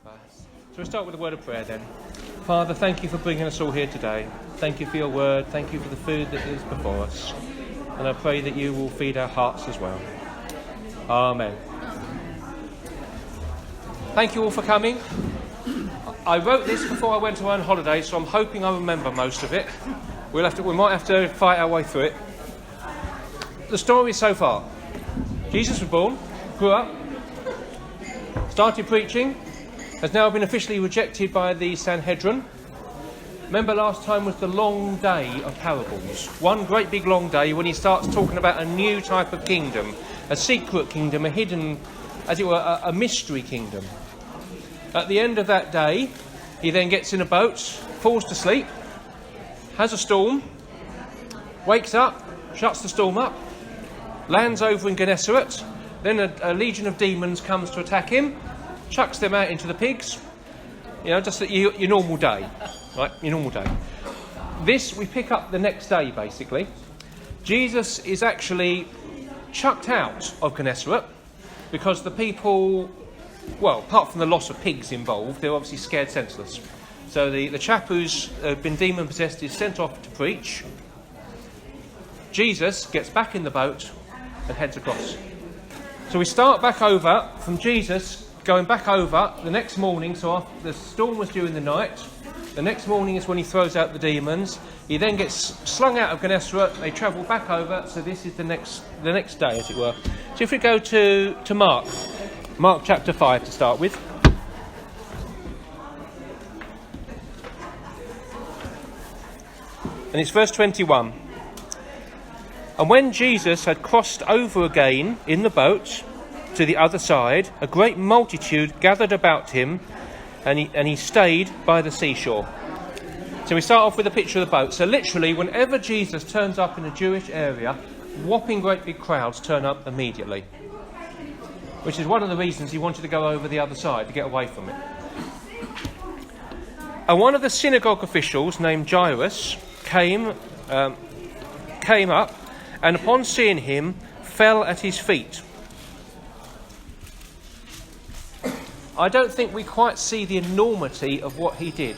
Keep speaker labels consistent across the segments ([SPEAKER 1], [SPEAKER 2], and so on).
[SPEAKER 1] So we'll start with a word of prayer then. Father, thank you for bringing us all here today. Thank you for your word. Thank you for the food that is before us. And I pray that you will feed our hearts as well. Amen. Thank you all for coming. I wrote this before I went on holiday, so I'm hoping I remember most of it. We might have to fight our way through it. The story so far. Jesus was born, grew up, started preaching, has now been officially rejected by the Sanhedrin. Remember last time was the long day of parables. One great big long day when he starts talking about a new type of kingdom, a secret kingdom, a hidden, as it were, a mystery kingdom. At the end of that day, he then gets in a boat, falls to sleep, has a storm, wakes up, shuts the storm up, lands over in Gennesaret. Then a legion of demons comes to attack him, chucks them out into the pigs. You know, just your normal day, right? Your normal day. This we pick up the next day, basically. Jesus is actually chucked out of Gennesaret because the people, well, apart from the loss of pigs involved, they're obviously scared senseless. So the chap who's been demon-possessed is sent off to preach. Jesus gets back in the boat and heads across. So we start back over from Jesus going back over the next morning. So after the storm was due in the night, the next morning is when he throws out the demons. He then gets slung out of Gennesaret. They travel back over. So this is the next day, as it were. So if we go to Mark chapter 5 to start with. And it's verse 21. And when Jesus had crossed over again in the boat to the other side, a great multitude gathered about him, and he stayed by the seashore. So we start off with a picture of the boat. So literally, whenever Jesus turns up in a Jewish area, whopping great big crowds turn up immediately. Which is one of the reasons he wanted to go over the other side, to get away from it. And one of the synagogue officials, named Jairus, came up, and upon seeing him, fell at his feet. I don't think we quite see the enormity of what he did.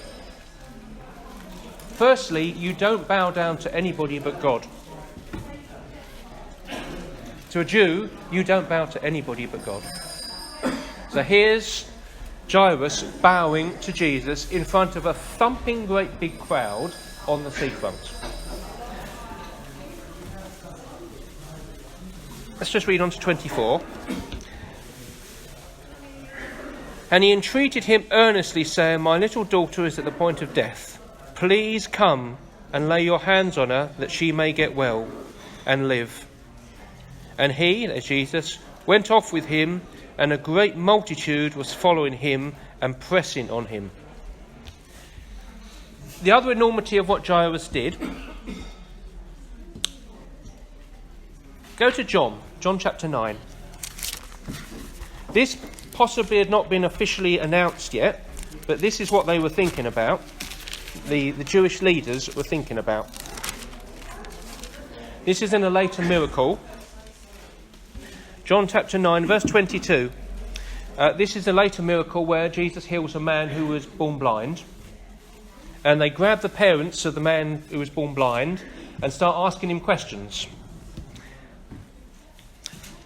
[SPEAKER 1] Firstly, you don't bow down to anybody but God. To a Jew, you don't bow to anybody but God. So here's Jairus bowing to Jesus in front of a thumping great big crowd on the seafront. Let's just read on to 24. And he entreated him earnestly, saying, My little daughter is at the point of death. Please come and lay your hands on her, that she may get well and live. And he, that's Jesus, went off with him, and a great multitude was following him and pressing on him. The other enormity of what Jairus did. Go to John chapter 9. This possibly had not been officially announced yet, but this is what they were thinking about. The Jewish leaders were thinking about. This is in a later miracle. John chapter 9, verse 22. This is a later miracle where Jesus heals a man who was born blind. And they grab the parents of the man who was born blind and start asking him questions.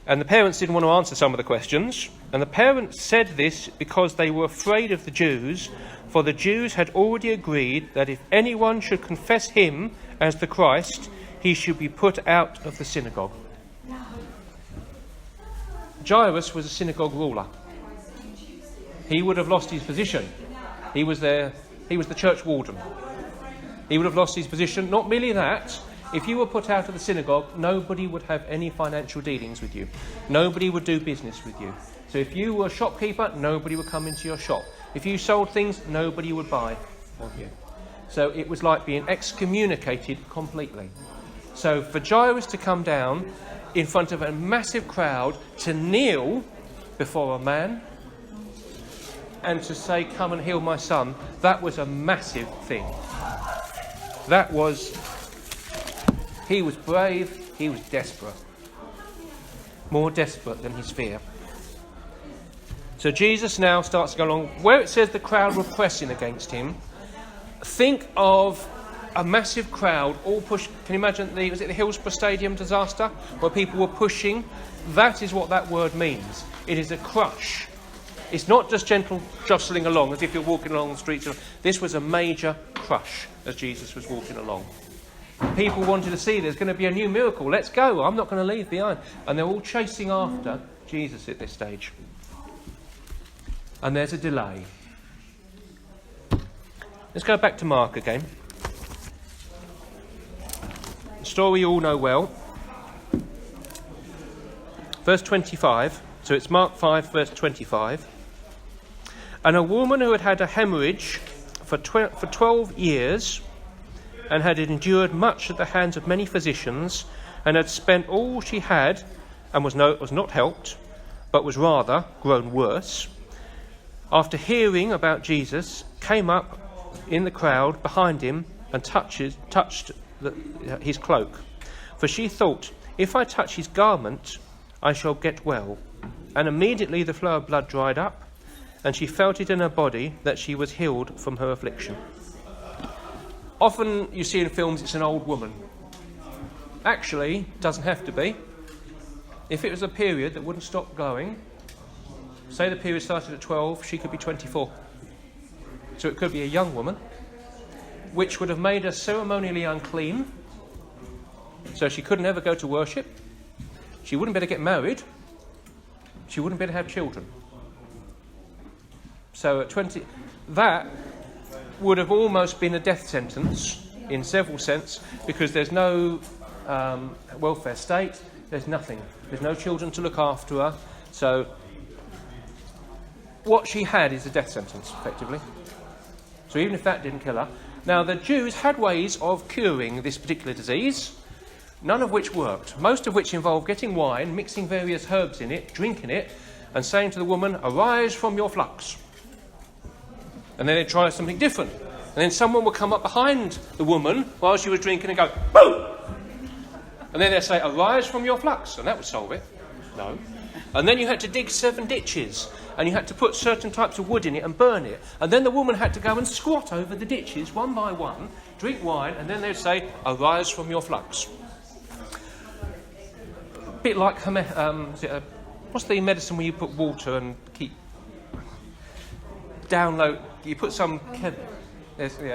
[SPEAKER 1] And the parents didn't want to answer some of the questions. And the parents said this because they were afraid of the Jews, for the Jews had already agreed that if anyone should confess him as the Christ, he should be put out of the synagogue. Jairus was a synagogue ruler. He would have lost his position. He was the church warden. He would have lost his position. Not merely that, if you were put out of the synagogue, nobody would have any financial dealings with you. Nobody would do business with you. So if you were a shopkeeper, nobody would come into your shop. If you sold things, nobody would buy of you. So it was like being excommunicated completely. So for Jairus to come down in front of a massive crowd, to kneel before a man and to say, come and heal my son, that was a massive thing. He was brave, he was desperate. More desperate than his fear. So Jesus now starts to go along. Where it says the crowd were pressing against him, think of a massive crowd all push. Can you imagine was it the Hillsborough Stadium disaster where people were pushing? That is what that word means. It is a crush. It's not just gentle jostling along as if you're walking along the streets. This was a major crush as Jesus was walking along. People wanted to see there's going to be a new miracle. Let's go. I'm not going to leave behind. And they're all chasing after Jesus at this stage. And there's a delay. Let's go back to Mark again. The story you all know well. Verse 25. So it's Mark 5, verse 25. And a woman who had had a hemorrhage for 12 years and had endured much at the hands of many physicians and had spent all she had and was not helped, but was rather grown worse, after hearing about Jesus, came up in the crowd behind him and touched his cloak. For she thought, if I touch his garment, I shall get well. And immediately the flow of blood dried up, and she felt it in her body that she was healed from her affliction. Often you see in films it's an old woman. Actually, it doesn't have to be. If it was a period that wouldn't stop going, say the period started at 12, she could be 24. So it could be a young woman, which would have made her ceremonially unclean. So she couldn't ever go to worship. She wouldn't be able to get married. She wouldn't be able to have children. So at 20, that would have almost been a death sentence in several sense, because there's no welfare state, there's nothing. There's no children to look after her. So what she had is a death sentence, effectively. So even if that didn't kill her. Now, the Jews had ways of curing this particular disease, none of which worked, most of which involved getting wine, mixing various herbs in it, drinking it, and saying to the woman, arise from your flux. And then they'd try something different. And then someone would come up behind the woman while she was drinking and go, boom! And then they'd say, arise from your flux. And that would solve it. No. And then you had to dig 7 ditches. And you had to put certain types of wood in it and burn it. And then the woman had to go and squat over the ditches one by one, drink wine, and then they'd say, arise from your flux. A bit like, what's the medicine where you put water and keep download, you put some, yeah,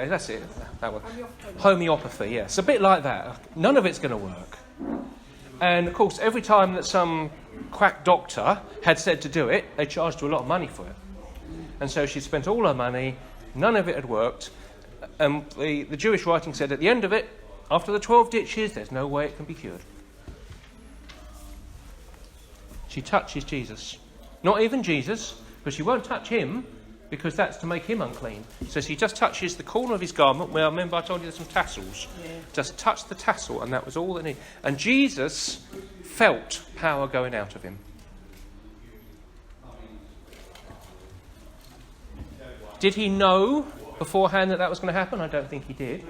[SPEAKER 1] that's it, that one. Homeopathy, yes. It's a bit like that. None of it's going to work. And of course, every time that some quack doctor had said to do it, they charged her a lot of money for it. And so she spent all her money, none of it had worked. And the Jewish writing said at the end of it, after the 12 ditches, there's no way it can be cured. She touches Jesus. Not even Jesus, but she won't touch him, because that's to make him unclean. So she just touches the corner of his garment, where I remember I told you there's some tassels. Yeah. Just touched the tassel, and that was all they needed. And Jesus felt power going out of him. Did he know beforehand that was going to happen? I don't think he did.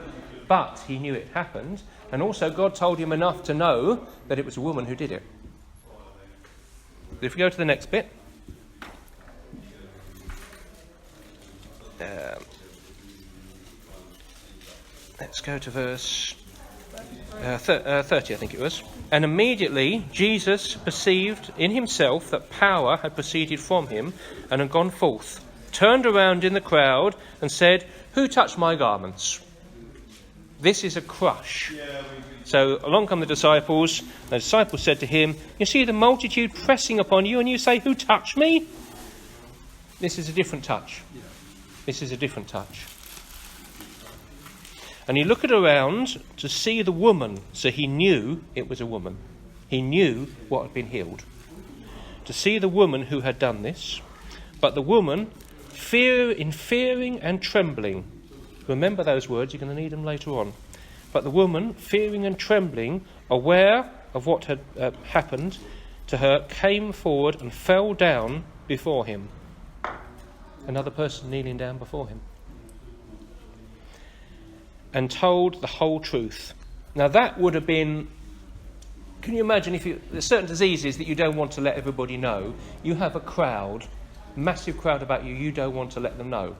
[SPEAKER 1] But he knew it happened. And also God told him enough to know that it was a woman who did it. If we go to the next bit. Let's go to verse 30, I think it was. And immediately Jesus perceived in himself that power had proceeded from him and had gone forth, turned around in the crowd and said, who touched my garments? This is a crush. So along come the disciples. The disciples said to him, you see the multitude pressing upon you, and you say, who touched me? This is a different touch. This is a different touch. And he looked around to see the woman, so he knew it was a woman. He knew what had been healed. To see the woman who had done this. But the woman, fearing and trembling. Remember those words, you're going to need them later on. But the woman, fearing and trembling, aware of what had happened to her, came forward and fell down before him. Another person kneeling down before him. And told the whole truth. Now that would have been, can you imagine there's certain diseases that you don't want to let everybody know. You have a crowd massive crowd about you, you don't want to let them know.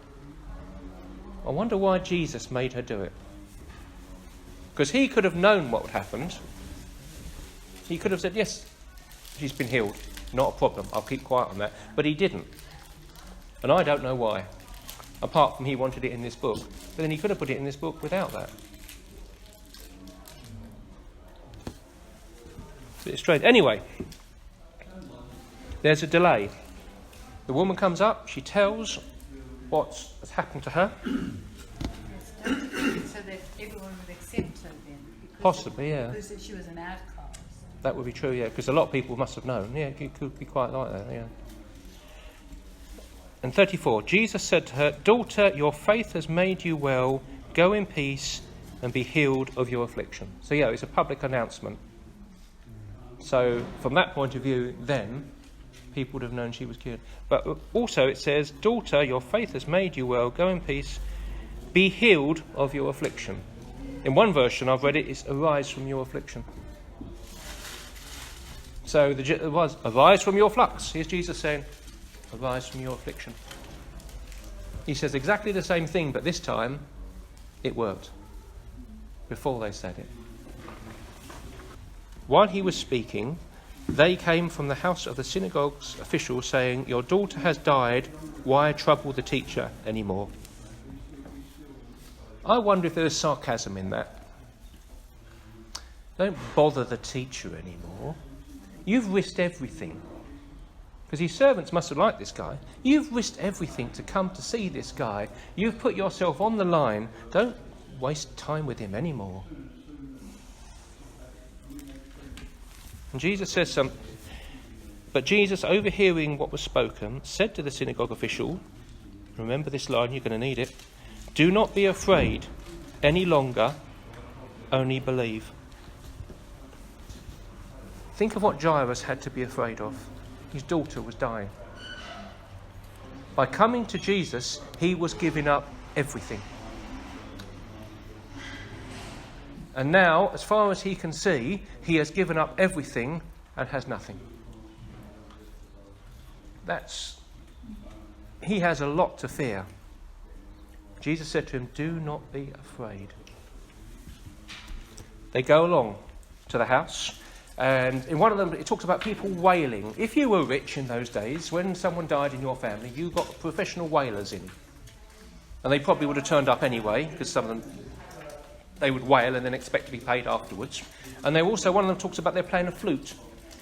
[SPEAKER 1] I wonder why Jesus made her do it. Because he could have known what had happened. He could have said, yes, she's been healed. Not a problem. I'll keep quiet on that. But he didn't. And I don't know why. Apart from he wanted it in this book. But then he could have put it in this book without that. It's a bit strange. Anyway, there's a delay. The woman comes up. She tells what has happened to her.
[SPEAKER 2] So that everyone would accept her then.
[SPEAKER 1] Possibly, yeah.
[SPEAKER 2] Because she was an outcast.
[SPEAKER 1] That would be true, yeah, because a lot of people must have known. Yeah, it could be quite like that, yeah. And 34, Jesus said to her, "Daughter, your faith has made you well. Go in peace and be healed of your affliction." So, yeah, it's a public announcement. So, from that point of view, then, people would have known she was cured. But also it says, "Daughter, your faith has made you well. Go in peace. Be healed of your affliction." In one version I've read it's "arise from your affliction." So it was "arise from your flux." Here's Jesus saying, "Arise from your affliction." He says exactly the same thing, but this time it worked before they said it. While he was speaking, they came from the house of the synagogue's officials saying, "Your daughter has died. Why trouble the teacher anymore?" I wonder if there's sarcasm in that. Don't bother the teacher anymore. You've risked everything. Because his servants must have liked this guy. You've risked everything to come to see this guy. You've put yourself on the line. Don't waste time with him anymore. And Jesus says something. But Jesus, overhearing what was spoken, said to the synagogue official, remember this line, you're going to need it, "Do not be afraid any longer, only believe." Think of what Jairus had to be afraid of. His daughter was dying. By coming to Jesus, he was giving up everything. And now, as far as he can see, he has given up everything and has nothing. He has a lot to fear. Jesus said to him, "Do not be afraid." They go along to the house, and in one of them it talks about people wailing. If you were rich in those days, when someone died in your family, you got professional wailers in. And they probably would have turned up anyway, because some of them, they would wail and then expect to be paid afterwards. And one of them talks about they're playing a flute.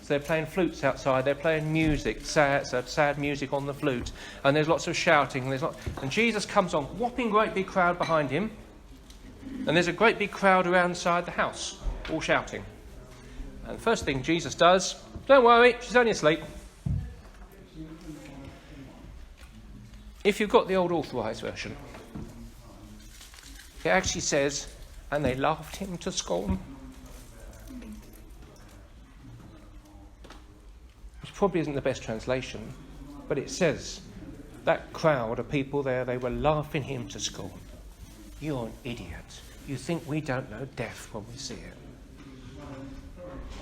[SPEAKER 1] So they're playing flutes outside, they're playing music, sad music on the flute, and there's lots of shouting, and Jesus comes on, whopping great big crowd behind him, and there's a great big crowd around inside the house, all shouting. And the first thing Jesus does, "Don't worry, she's only asleep." If you've got the old authorised version, it actually says, "And they laughed him to scorn." Which probably isn't the best translation, but it says that crowd of people there, they were laughing him to scorn. "You're an idiot. You think we don't know death when we see it."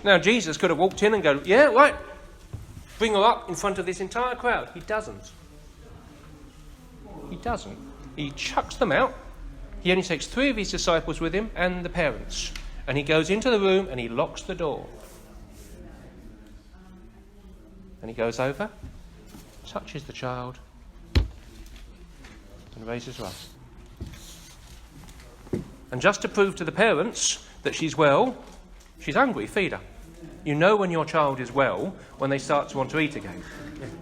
[SPEAKER 1] Now, Jesus could have walked in and go, "Yeah, right, bring her up in front of this entire crowd." He doesn't. He doesn't. He chucks them out. He only takes 3 of his disciples with him and the parents. And he goes into the room and he locks the door. And he goes over, touches the child, and raises her up. And just to prove to the parents that she's well, she's hungry, feed her. You know when your child is well, when they start to want to eat again.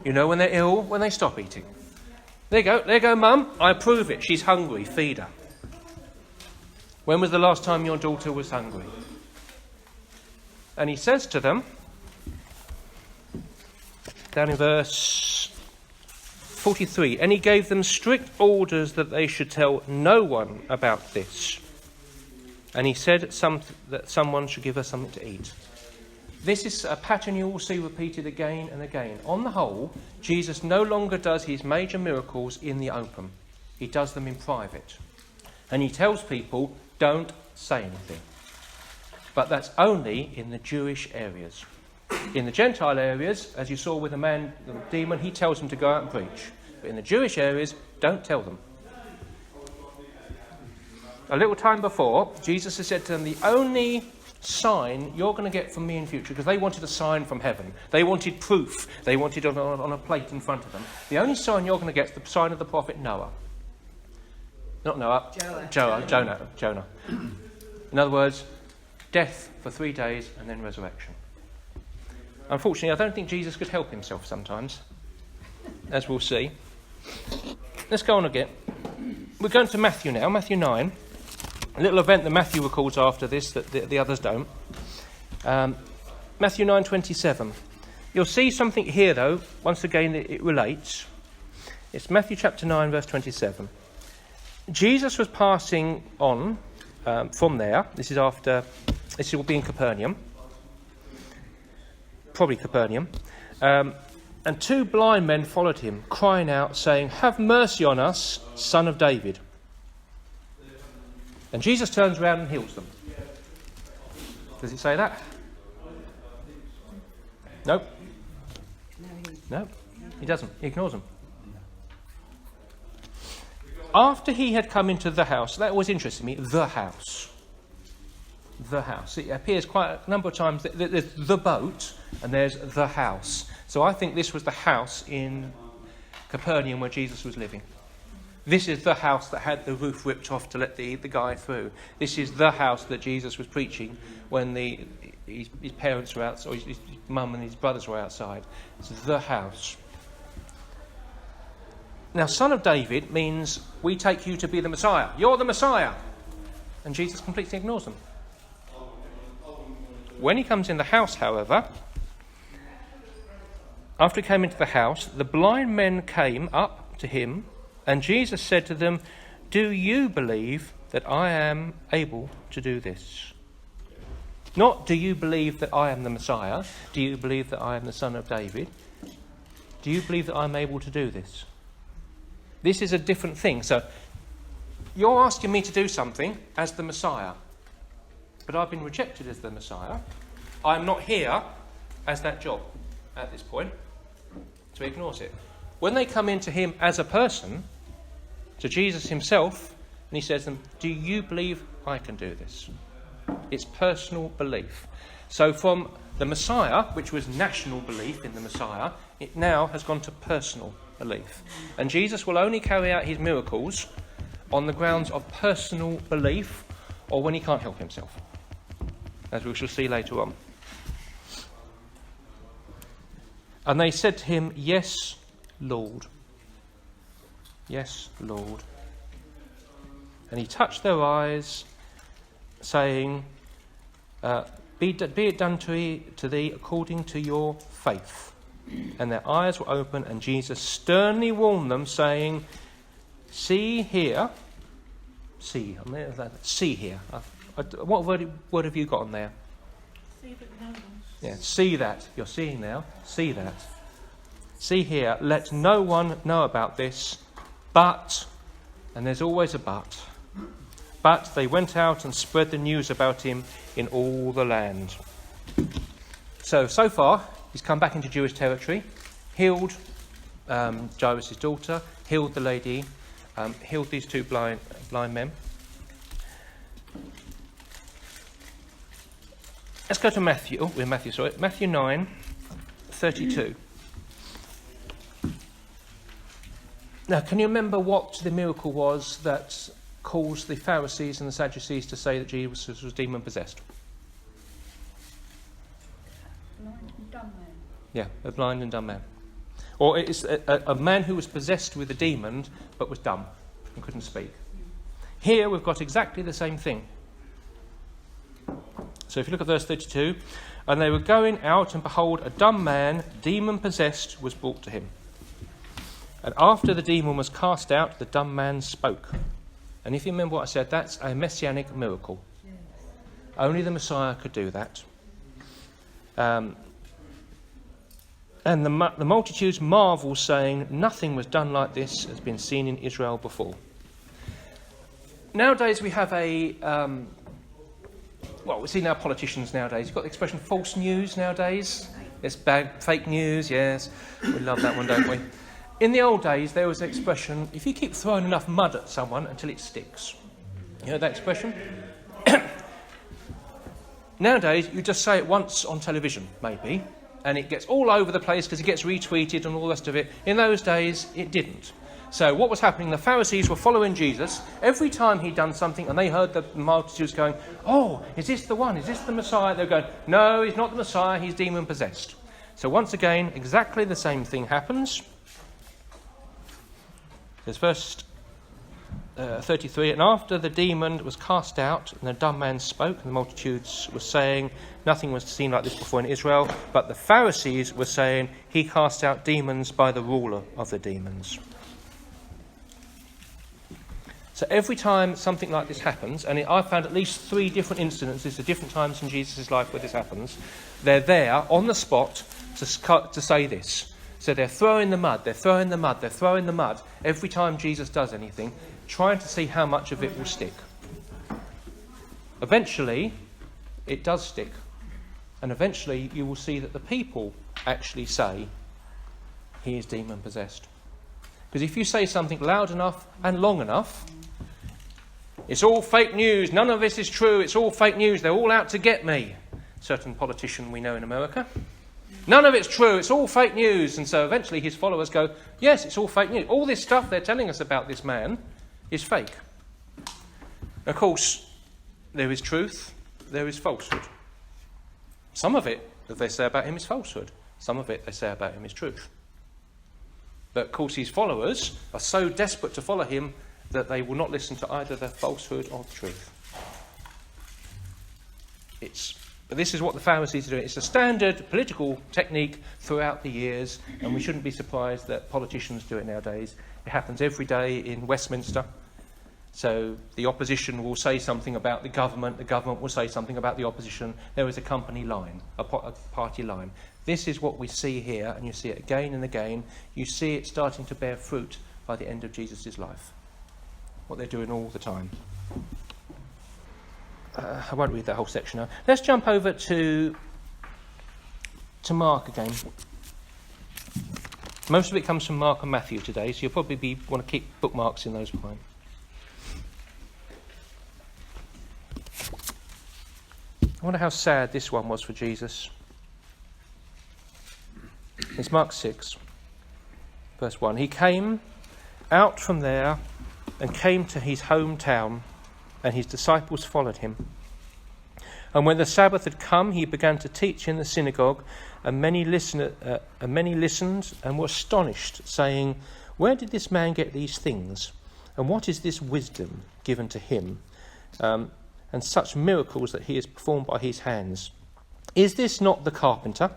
[SPEAKER 1] You know when they're ill, when they stop eating. There you go, Mum, I approve it. She's hungry, feed her. When was the last time your daughter was hungry? And he says to them, down in verse 43, "And he gave them strict orders that they should tell no one about this. And he said that someone should give her something to eat." This is a pattern you will see repeated again and again. On the whole, Jesus no longer does his major miracles in the open. He does them in private. And he tells people, don't say anything. But that's only in the Jewish areas. In the Gentile areas, as you saw with the man, the demon, he tells them to go out and preach. But in the Jewish areas, don't tell them. A little time before, Jesus has said to them, the only sign you're going to get from me in future, because they wanted a sign from heaven. They wanted proof. They wanted it on a plate in front of them. The only sign you're going to get is the sign of the prophet Noah. Not Noah. Jonah. In other words, death for 3 days and then resurrection. Unfortunately, I don't think Jesus could help himself sometimes, as we'll see. Let's go on again. We're going to Matthew now, Matthew 9. A little event that Matthew records after this that the others don't. Matthew 9:27. You'll see something here, though, once again it relates. It's Matthew chapter 9, verse 27. Jesus was passing on from there. This will be in Capernaum. Probably Capernaum. And 2 blind men followed him, crying out, saying, "Have mercy on us, Son of David." And Jesus turns around and heals them. Does it say that? Nope. No, he doesn't. He ignores them. After he had come into the house, that always interested me, the house. The house. It appears quite a number of times. There's the boat and there's the house. So I think this was the house in Capernaum where Jesus was living. This is the house that had the roof ripped off to let the guy through. This is the house that Jesus was preaching when his parents were outside, or his mum and his brothers were outside. It's the house. Now, Son of David means we take you to be the Messiah. You're the Messiah. And Jesus completely ignores them. When he comes in the house, however, after he came into the house, the blind men came up to him, and Jesus said to them, "Do you believe that I am able to do this?" Not, do you believe that I am the Messiah? Do you believe that I am the Son of David? Do you believe that I'm able to do this? This is a different thing. So, you're asking me to do something as the Messiah. But I've been rejected as the Messiah. I'm not here as that job at this point. So he ignores it. When they come into him as a person, to Jesus himself, and he says to them, "Do you believe I can do this?" It's personal belief. So from the Messiah, which was national belief in the Messiah, it now has gone to personal belief. And Jesus will only carry out his miracles on the grounds of personal belief or when he can't help himself, as we shall see later on. And they said to him, "Yes, Lord. Yes, Lord." And he touched their eyes, saying, be it done to thee according to your faith. And their eyes were open, and Jesus sternly warned them, saying, See here. What word have you got on there?
[SPEAKER 2] See but no one.
[SPEAKER 1] Yeah, see that. You're seeing now. See that. See here. Let no one know about this, but, and there's always a but they went out and spread the news about him in all the land. So far, he's come back into Jewish territory, healed Jairus' daughter, healed the lady, healed these 2 blind men. Let's go to Matthew 9:32. Now, can you remember what the miracle was that caused the Pharisees and the Sadducees to say that Jesus was demon-possessed?
[SPEAKER 2] Blind and dumb man.
[SPEAKER 1] Yeah, a blind and dumb man. Or it's a man who was possessed with a demon but was dumb and couldn't speak. Here we've got exactly the same thing. So if you look at verse 32, and they were going out, and behold, a dumb man, demon-possessed, was brought to him. And after the demon was cast out, the dumb man spoke. And if you remember what I said, that's a messianic miracle. Yes. Only the Messiah could do that. And the multitudes marvel, saying, "Nothing was done like this has been seen in Israel before." Nowadays we have we see now politicians nowadays. You've got the expression false news nowadays. It's bad, fake news, yes. We love that one, don't we? In the old days, there was an expression, if you keep throwing enough mud at someone until it sticks. You heard that expression? Nowadays, you just say it once on television, maybe, and it gets all over the place because it gets retweeted and all the rest of it. In those days, it didn't. So what was happening, the Pharisees were following Jesus. Every time he'd done something and they heard the multitudes going, oh, is this the one? Is this the Messiah? They're going, no, he's not the Messiah, he's demon-possessed. So once again, exactly the same thing happens. There's verse 33, and after the demon was cast out and the dumb man spoke, and the multitudes were saying, nothing was seen like this before in Israel, but the Pharisees were saying, he cast out demons by the ruler of the demons. So every time something like this happens, and I've found at least 3 different incidences at different times in Jesus' life where this happens, they're there on the spot to say this. So they're throwing the mud every time Jesus does anything, trying to see how much of it will stick. Eventually, it does stick. And eventually you will see that the people actually say, he is demon-possessed. Because if you say something loud enough and long enough, it's all fake news, none of this is true, it's all fake news, they're all out to get me. Certain politician we know in America. None of it's true, it's all fake news. And so eventually his followers go, yes, it's all fake news. All this stuff they're telling us about this man is fake. Of course, there is truth, there is falsehood. Some of it that they say about him is falsehood. Some of it they say about him is truth. But of course his followers are so desperate to follow him that they will not listen to either the falsehood or the truth. But this is what the Pharisees are doing. It's a standard political technique throughout the years, and we shouldn't be surprised that politicians do it nowadays. It happens every day in Westminster. So the opposition will say something about the government will say something about the opposition. There is a company line, a party line. This is what we see here, and you see it again and again. You see it starting to bear fruit by the end of Jesus' life. What they're doing all the time. I won't read that whole section now. Let's jump over to Mark again. Most of it comes from Mark and Matthew today, so you'll probably want to keep bookmarks in those behind. I wonder how sad this one was for Jesus. It's Mark 6, verse 1. He came out from there and came to his hometown, and his disciples followed him. And when the Sabbath had come, he began to teach in the synagogue, and many listened and were astonished, saying, where did this man get these things? And what is this wisdom given to him? And such miracles that he has performed by his hands. Is this not the carpenter?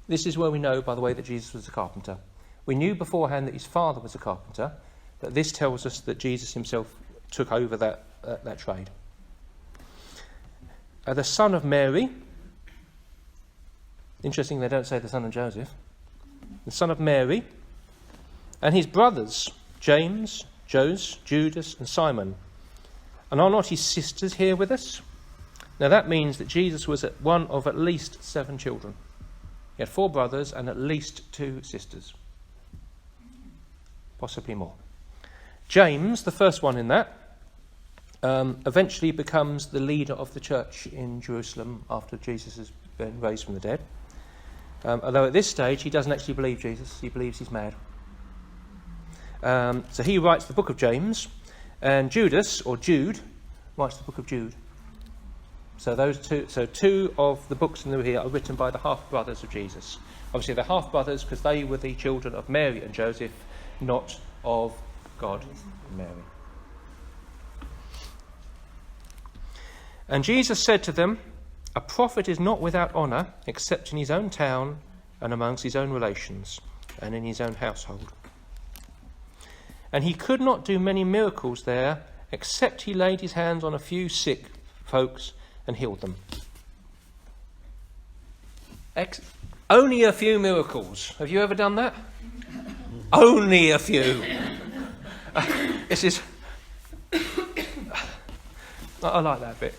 [SPEAKER 1] This is where we know, by the way, that Jesus was a carpenter. We knew beforehand that his father was a carpenter, but this tells us that Jesus himself took over that trade. The son of Mary. Interesting, they don't say the son of Joseph. The son of Mary. And his brothers, James, Joses, Judas, and Simon. And are not his sisters here with us? Now that means that Jesus was one of at least 7 children. He had 4 brothers and at least 2 sisters. Possibly more. James, the first one in that, eventually becomes the leader of the church in Jerusalem after Jesus has been raised from the dead. Although at this stage he doesn't actually believe Jesus, he believes he's mad. So he writes the book of James, and Judas, or Jude, writes the book of Jude. So those two of the books in the here are written by the half-brothers of Jesus. Obviously they're half-brothers because they were the children of Mary and Joseph, not of God and Mary. And Jesus said to them, a prophet is not without honour except in his own town and amongst his own relations and in his own household. And he could not do many miracles there except he laid his hands on a few sick folks and healed them. Only a few miracles. Have you ever done that? Only a few. This is... I like that bit.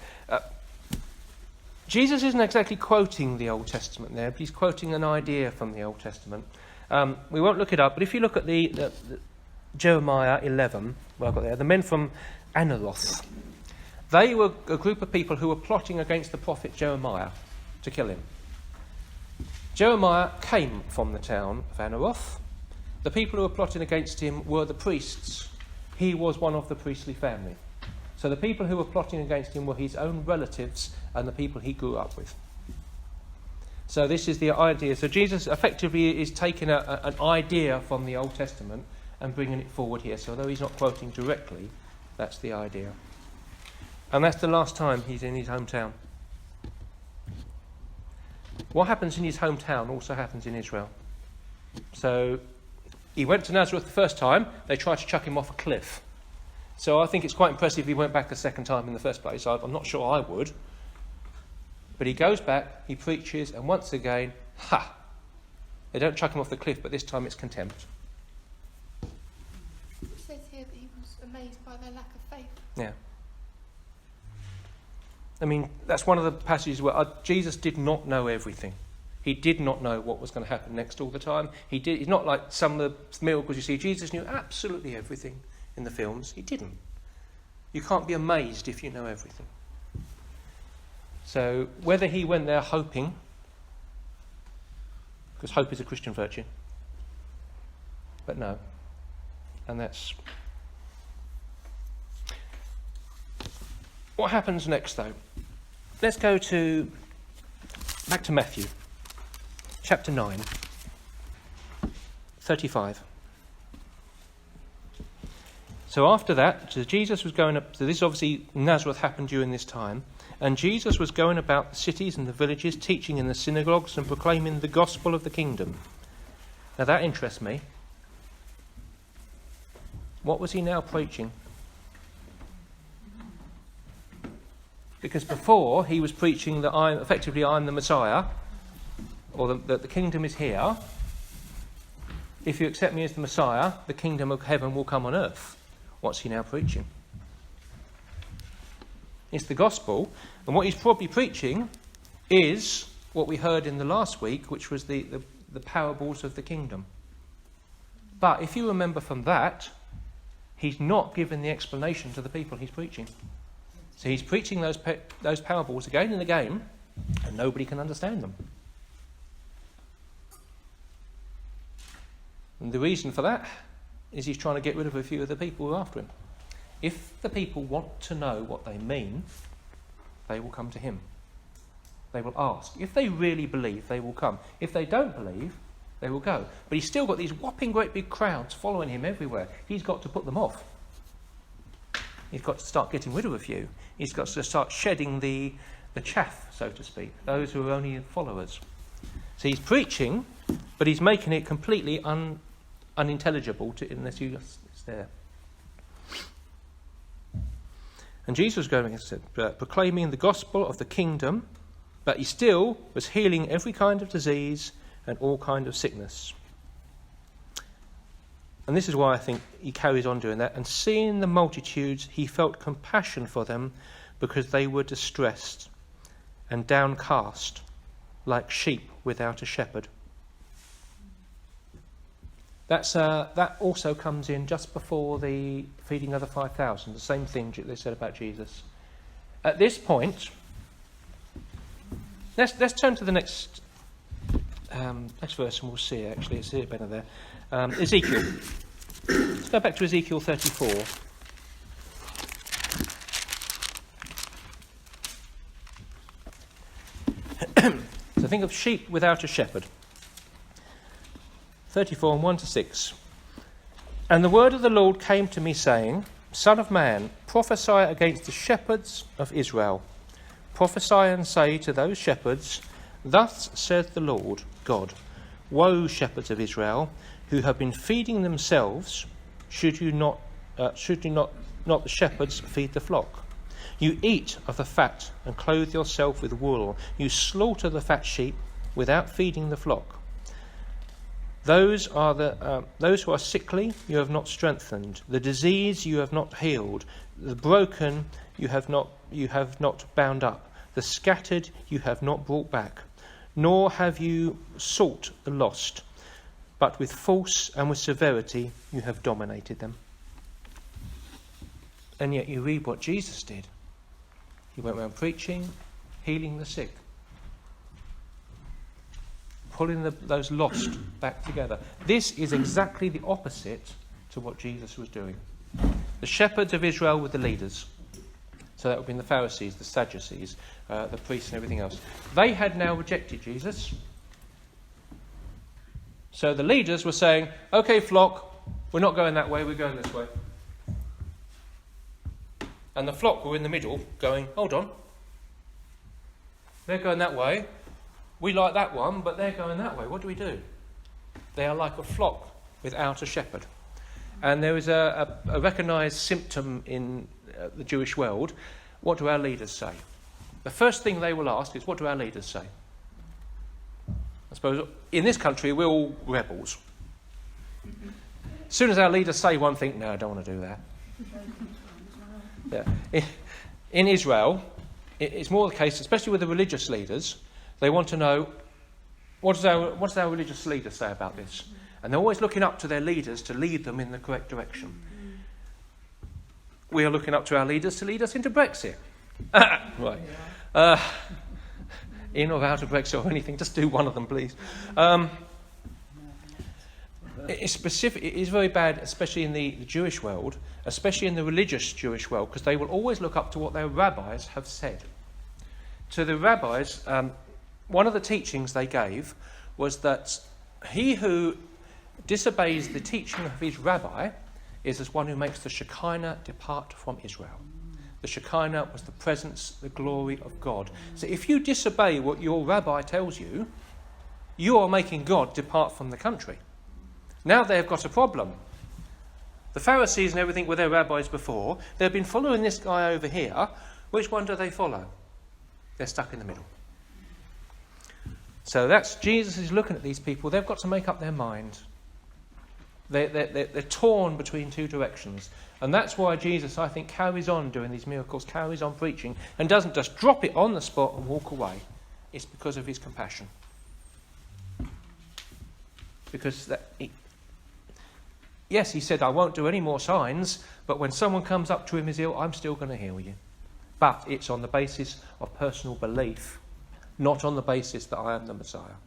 [SPEAKER 1] Jesus isn't exactly quoting the Old Testament there, but he's quoting an idea from the Old Testament. We won't look it up, but if you look at the Jeremiah 11, well, I've got there, the men from Anaroth, they were a group of people who were plotting against the prophet Jeremiah to kill him. Jeremiah came from the town of Anaroth. The people who were plotting against him were the priests. He was one of the priestly family. So the people who were plotting against him were his own relatives and the people he grew up with. So this is the idea. So Jesus effectively is taking an idea from the Old Testament and bringing it forward here. So although he's not quoting directly, that's the idea. And that's the last time he's in his hometown. What happens in his hometown also happens in Israel. So he went to Nazareth the first time. They tried to chuck him off a cliff. So I think it's quite impressive he went back the second time in the first place. I'm not sure I would. But he goes back, he preaches, and once again, they don't chuck him off the cliff, but this time it's contempt.
[SPEAKER 3] It says here that he was amazed by their lack of faith.
[SPEAKER 1] Yeah. I mean, that's one of the passages where Jesus did not know everything. He did not know what was going to happen next all the time. He's not like some of the miracles you see. Jesus knew absolutely everything in the films. He didn't. You can't be amazed if you know everything. So whether he went there hoping, because hope is a Christian virtue, but no. And that's... What happens next, though? Let's go back to Matthew, chapter 9, 35. So after that, Jesus was going up. So this obviously Nazareth happened during this time, and Jesus was going about the cities and the villages, teaching in the synagogues and proclaiming the gospel of the kingdom. Now that interests me. What was he now preaching? Because before he was preaching that I'm the Messiah, or that the kingdom is here. If you accept me as the Messiah, the kingdom of heaven will come on earth. What's he now preaching? It's the gospel, and what he's probably preaching is what we heard in the last week, which was the parables of the kingdom. But if you remember from that, he's not given the explanation to the people he's preaching. So he's preaching those parables again and again, and nobody can understand them. And the reason for that is he's trying to get rid of a few of the people who are after him. If the people want to know what they mean, they will come to him. They will ask. If they really believe, they will come. If they don't believe, they will go. But he's still got these whopping great big crowds following him everywhere. He's got to put them off. He's got to start getting rid of a few. He's got to start shedding the chaff, so to speak, those who are only followers. So he's preaching, but he's making it completely unintelligible unless you it's there. And Jesus was going and proclaiming the gospel of the kingdom, but he still was healing every kind of disease and all kind of sickness. And this is why I think he carries on doing that. And seeing the multitudes, he felt compassion for them because they were distressed and downcast like sheep without a shepherd. That also comes in just before the feeding of the 5,000, the same thing they said about Jesus. At this point, let's turn to the next verse and we'll see it actually. See it better there. Ezekiel. Let's go back to Ezekiel 34. So think of sheep without a shepherd. 34 and 1 to 6. And the word of the Lord came to me, saying, Son of man, prophesy against the shepherds of Israel. Prophesy and say to those shepherds, Thus saith the Lord God, Woe, shepherds of Israel, who have been feeding themselves, should not the shepherds feed the flock? You eat of the fat and clothe yourself with wool. You slaughter the fat sheep without feeding the flock. Those who are sickly you have not strengthened. The disease you have not healed. The broken you have not bound up. The scattered you have not brought back, nor have you sought the lost, but with force and with severity you have dominated them. And yet you read what Jesus did. He went around preaching, healing the sick, pulling those lost back together. This is exactly the opposite to what Jesus was doing. The shepherds of Israel were the leaders. So that would have been the Pharisees, the Sadducees, the priests and everything else. They had now rejected Jesus. So the leaders were saying, okay, flock, we're not going that way, we're going this way. And the flock were in the middle going, hold on. They're going that way. We like that one, but they're going that way. What do we do? They are like a flock without a shepherd. And there is a recognised symptom in the Jewish world. What do our leaders say? The first thing they will ask is, what do our leaders say? I suppose in this country we're all rebels. As soon as our leaders say one thing, no, I don't want to do that. Yeah. In Israel, it's more the case, especially with the religious leaders, they want to know, what does our religious leader say about this? And they're always looking up to their leaders to lead them in the correct direction. We are looking up to our leaders to lead us into Brexit. Right. In or out of Brexit or anything, just do one of them, please. It's specific. It is very bad, especially in the Jewish world, especially in the religious Jewish world, because they will always look up to what their rabbis have said. To the rabbis, one of the teachings they gave was that he who disobeys the teaching of his rabbi is as one who makes the Shekinah depart from Israel. The Shekinah was the presence, the glory of God. So if you disobey what your rabbi tells you, you are making God depart from the country. Now they've got a problem. The Pharisees and everything were their rabbis before. They've been following this guy over here. Which one do they follow? They're stuck in the middle. So that's Jesus is looking at these people. They've got to make up their mind. They're torn between two directions. And that's why Jesus, I think, carries on doing these miracles, carries on preaching, and doesn't just drop it on the spot and walk away. It's because of his compassion. Because yes, he said, I won't do any more signs, but when someone comes up to him is ill, I'm still going to heal you. But it's on the basis of personal belief, not on the basis that I am the Messiah.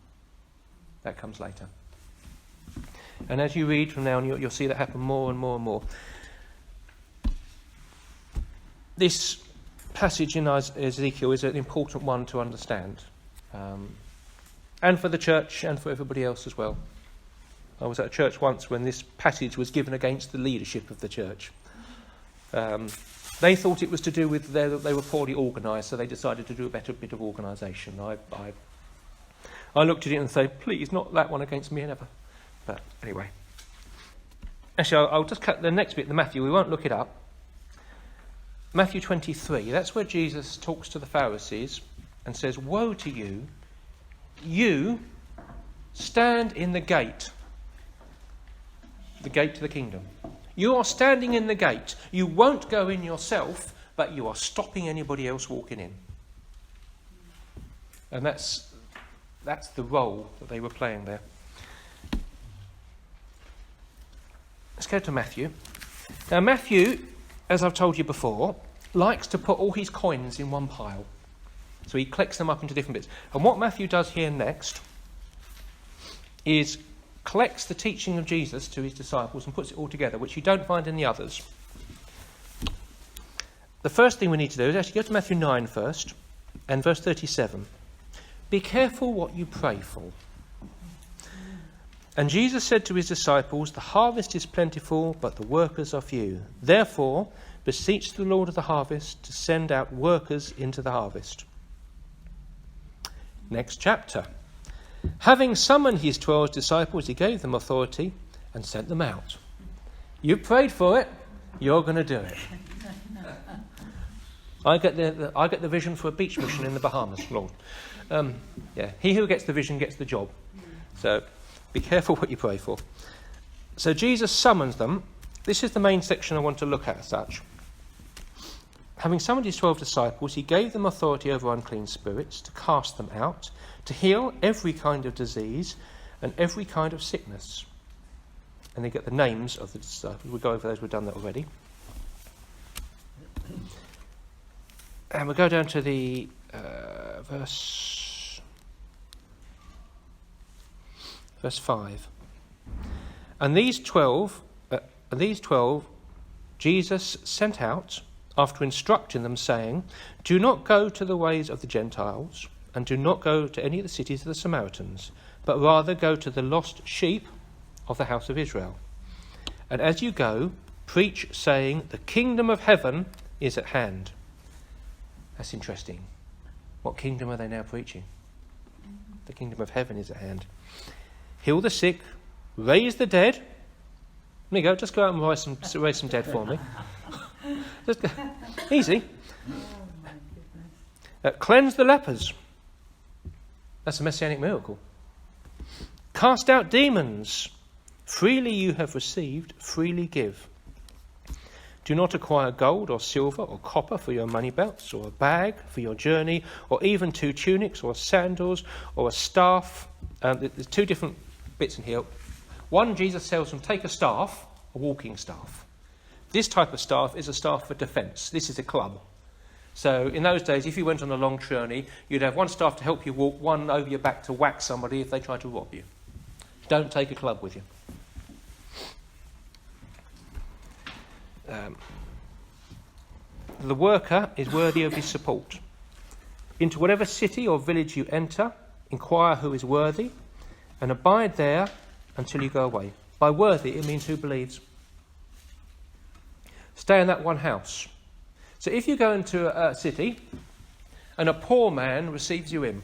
[SPEAKER 1] That comes later. And as you read from now on, you'll see that happen more and more and more. This passage in Ezekiel is an important one to understand. And for the church and for everybody else as well. I was at a church once when this passage was given against the leadership of the church. They thought it was to do with they were poorly organised, so they decided to do a better bit of organisation. I looked at it and said, please, not that one against me never. But anyway. Actually, I'll just cut the next bit, the Matthew. We won't look it up. Matthew 23, that's where Jesus talks to the Pharisees and says, woe to you, you stand in the gate to the kingdom. You are standing in the gate. You won't go in yourself, but you are stopping anybody else walking in. And that's the role that they were playing there. Let's go to Matthew. Now Matthew, as I've told you before, likes to put all his coins in one pile. So he collects them up into different bits. And what Matthew does here next is collects the teaching of Jesus to his disciples and puts it all together, which you don't find in the others. The first thing we need to do is actually go to Matthew 9 first, and verse 37. Be careful what you pray for. And Jesus said to his disciples, the harvest is plentiful, but the workers are few. Therefore, beseech the Lord of the harvest to send out workers into the harvest. Next chapter. Having summoned his 12 disciples, he gave them authority and sent them out. You prayed for it, you're going to do it. I get the vision for a beach mission in the Bahamas, Lord. He who gets the vision gets the job. So be careful what you pray for. So Jesus summons them. This is the main section I want to look at as such. Having summoned his 12 disciples, he gave them authority over unclean spirits to cast them out, to heal every kind of disease and every kind of sickness. And they get the names of the disciples. We'll go over those, we've done that already. And we'll go down to the verse 5. And these 12 Jesus sent out, after instructing them, saying, "Do not go to the ways of the Gentiles, and do not go to any of the cities of the Samaritans, but rather go to the lost sheep of the house of Israel. And as you go, preach, saying, the kingdom of heaven is at hand." That's interesting. What kingdom are they now preaching? The kingdom of heaven is at hand. Heal the sick, raise the dead. There you go, just go out and raise some dead for me. Just go. Easy. Cleanse the lepers. That's a messianic miracle. Cast out demons. Freely you have received, freely give. Do not acquire gold or silver or copper for your money belts, or a bag for your journey, or even 2 tunics or sandals or a staff. There's 2 different bits in here. One, Jesus tells them, take a staff, a walking staff. This type of staff is a staff for defence. This is a club. So in those days, if you went on a long journey, you'd have one staff to help you walk, one over your back to whack somebody if they tried to rob you. Don't take a club with you. The worker is worthy of his support. Into whatever city or village you enter, inquire who is worthy, and abide there until you go away. By worthy, it means who believes. Stay in that one house. So if you go into a city and a poor man receives you in,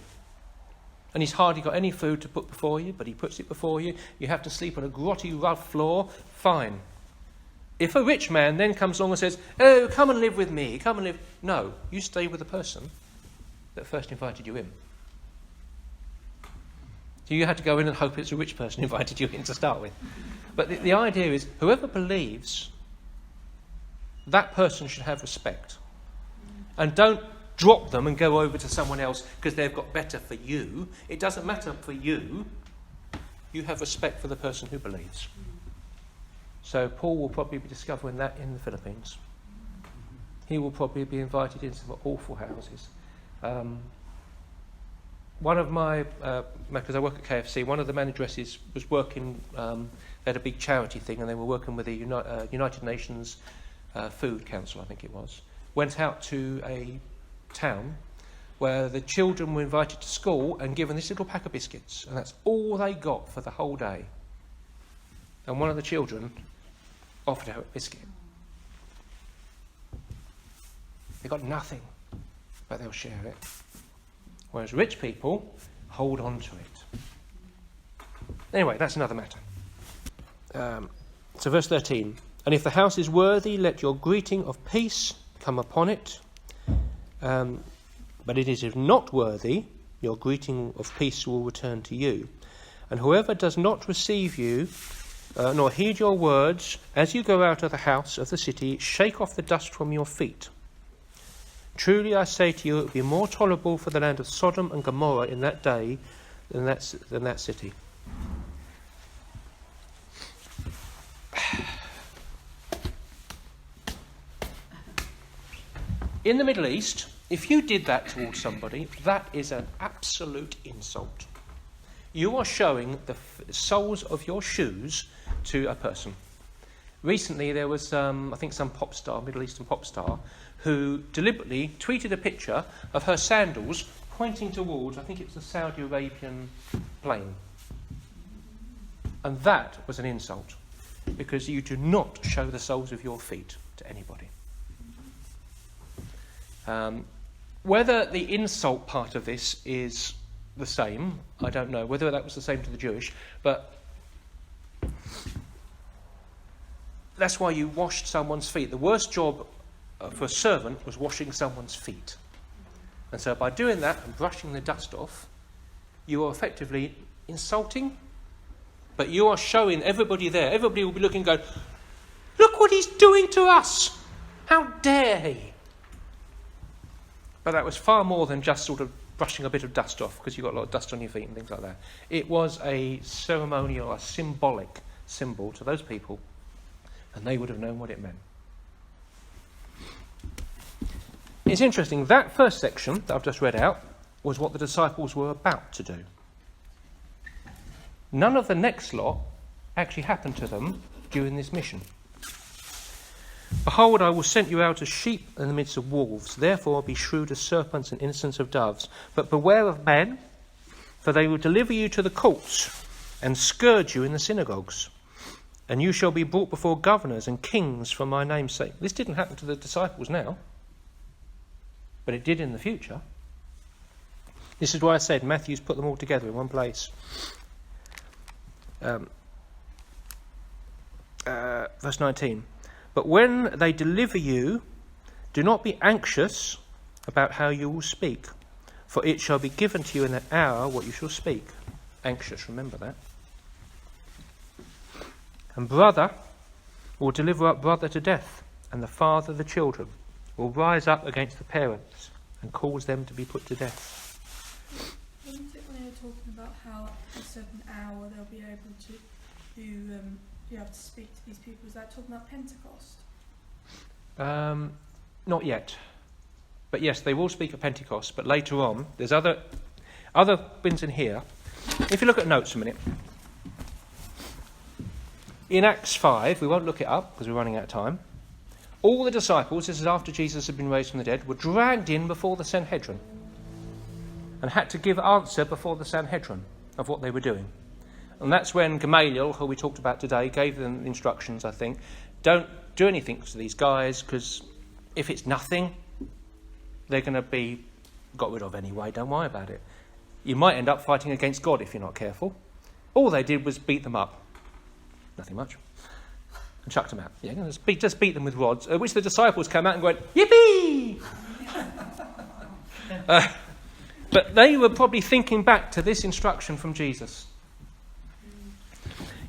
[SPEAKER 1] and he's hardly got any food to put before you, but he puts it before you, you have to sleep on a grotty, rough floor, fine. If a rich man then comes along and says, "Oh, come and live with me, come and live..." No, you stay with the person that first invited you in. So you had to go in and hope it's a rich person who invited you in to start with. But the idea is, whoever believes, that person should have respect. And don't drop them and go over to someone else because they've got better for you. It doesn't matter for you. You have respect for the person who believes. So Paul will probably be discovering that in the Philippines. He will probably be invited into some awful houses. One of my, because I work at KFC, one of the manageresses was working, they had a big charity thing, and they were working with the United Nations Food Council, I think it was. Went out to a town where the children were invited to school and given this little pack of biscuits, and that's all they got for the whole day. And one of the children offered her a biscuit. They got nothing, but they'll share it. Whereas rich people hold on to it. Anyway, that's another matter. So verse 13. And if the house is worthy, let your greeting of peace come upon it. But it is if not worthy, your greeting of peace will return to you. And whoever does not receive you, nor heed your words, as you go out of the house of the city, shake off the dust from your feet. Truly I say to you, it will be more tolerable for the land of Sodom and Gomorrah in that day than that city. In the Middle East, if you did that towards somebody, that is an absolute insult. You are showing the soles of your shoes to a person. Recently there was, I think some pop star, Middle Eastern pop star, who deliberately tweeted a picture of her sandals pointing towards, I think it was a Saudi Arabian plane. And that was an insult, because you do not show the soles of your feet to anybody. Whether the insult part of this is the same, I don't know. Whether that was the same to the Jewish, but that's why you washed someone's feet. The worst job for a servant was washing someone's feet. And so by doing that and brushing the dust off, you are effectively insulting, but you are showing everybody there. Everybody will be looking and going, "Look what he's doing to us! How dare he!" But that was far more than just sort of brushing a bit of dust off, because you've got a lot of dust on your feet and things like that. It was a ceremonial, a symbolic symbol to those people, and they would have known what it meant. It's interesting, that first section that I've just read out was what the disciples were about to do. None of the next lot actually happened to them during this mission. Behold, I will send you out as sheep in the midst of wolves. Therefore be shrewd as serpents and innocent of doves. But beware of men, for they will deliver you to the courts and scourge you in the synagogues. And you shall be brought before governors and kings for my name's sake. This didn't happen to the disciples now, but it did in the future. This is why I said Matthew's put them all together in one place. Verse 19. But when they deliver you, do not be anxious about how you will speak, for it shall be given to you in that hour what you shall speak. Anxious, remember that. And brother will deliver up brother to death, and the father the children will rise up against the parents and cause them to be put to death.
[SPEAKER 4] Wasn't it when they were talking about how at a certain hour they'll be able to be able to speak to these people? Is that talking about Pentecost?
[SPEAKER 1] Not yet. But yes, they will speak at Pentecost, but later on, there's other bits in here. If you look at notes a minute. In Acts 5, we won't look it up because we're running out of time, all the disciples, this is after Jesus had been raised from the dead, were dragged in before the Sanhedrin and had to give answer before the Sanhedrin of what they were doing. And that's when Gamaliel, who we talked about today, gave them instructions, I think. Don't do anything to these guys, because if it's nothing, they're going to be got rid of anyway. Don't worry about it. You might end up fighting against God if you're not careful. All they did was beat them up. Nothing much. And chucked them out. Yeah, just beat them with rods, which the disciples came out and went, yippee! But they were probably thinking back to this instruction from Jesus.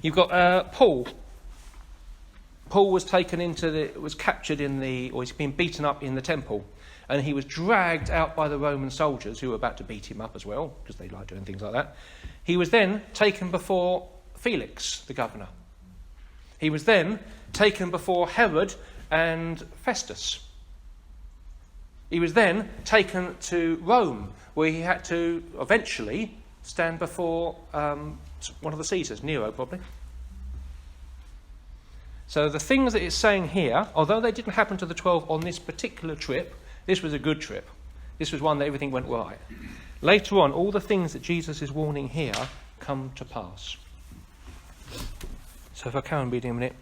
[SPEAKER 1] You've got Paul. Paul was captured or he's been beaten up in the temple, and he was dragged out by the Roman soldiers who were about to beat him up as well, because they like doing things like that. He was then taken before Felix, the governor. He was then taken before Herod and Festus. He was then taken to Rome, where he had to eventually stand before one of the Caesars, Nero probably. So the things that it's saying here, although they didn't happen to the 12 on this particular trip, this was a good trip. This was one that everything went right. Later on, all the things that Jesus is warning here come to pass. So if I can read in a minute.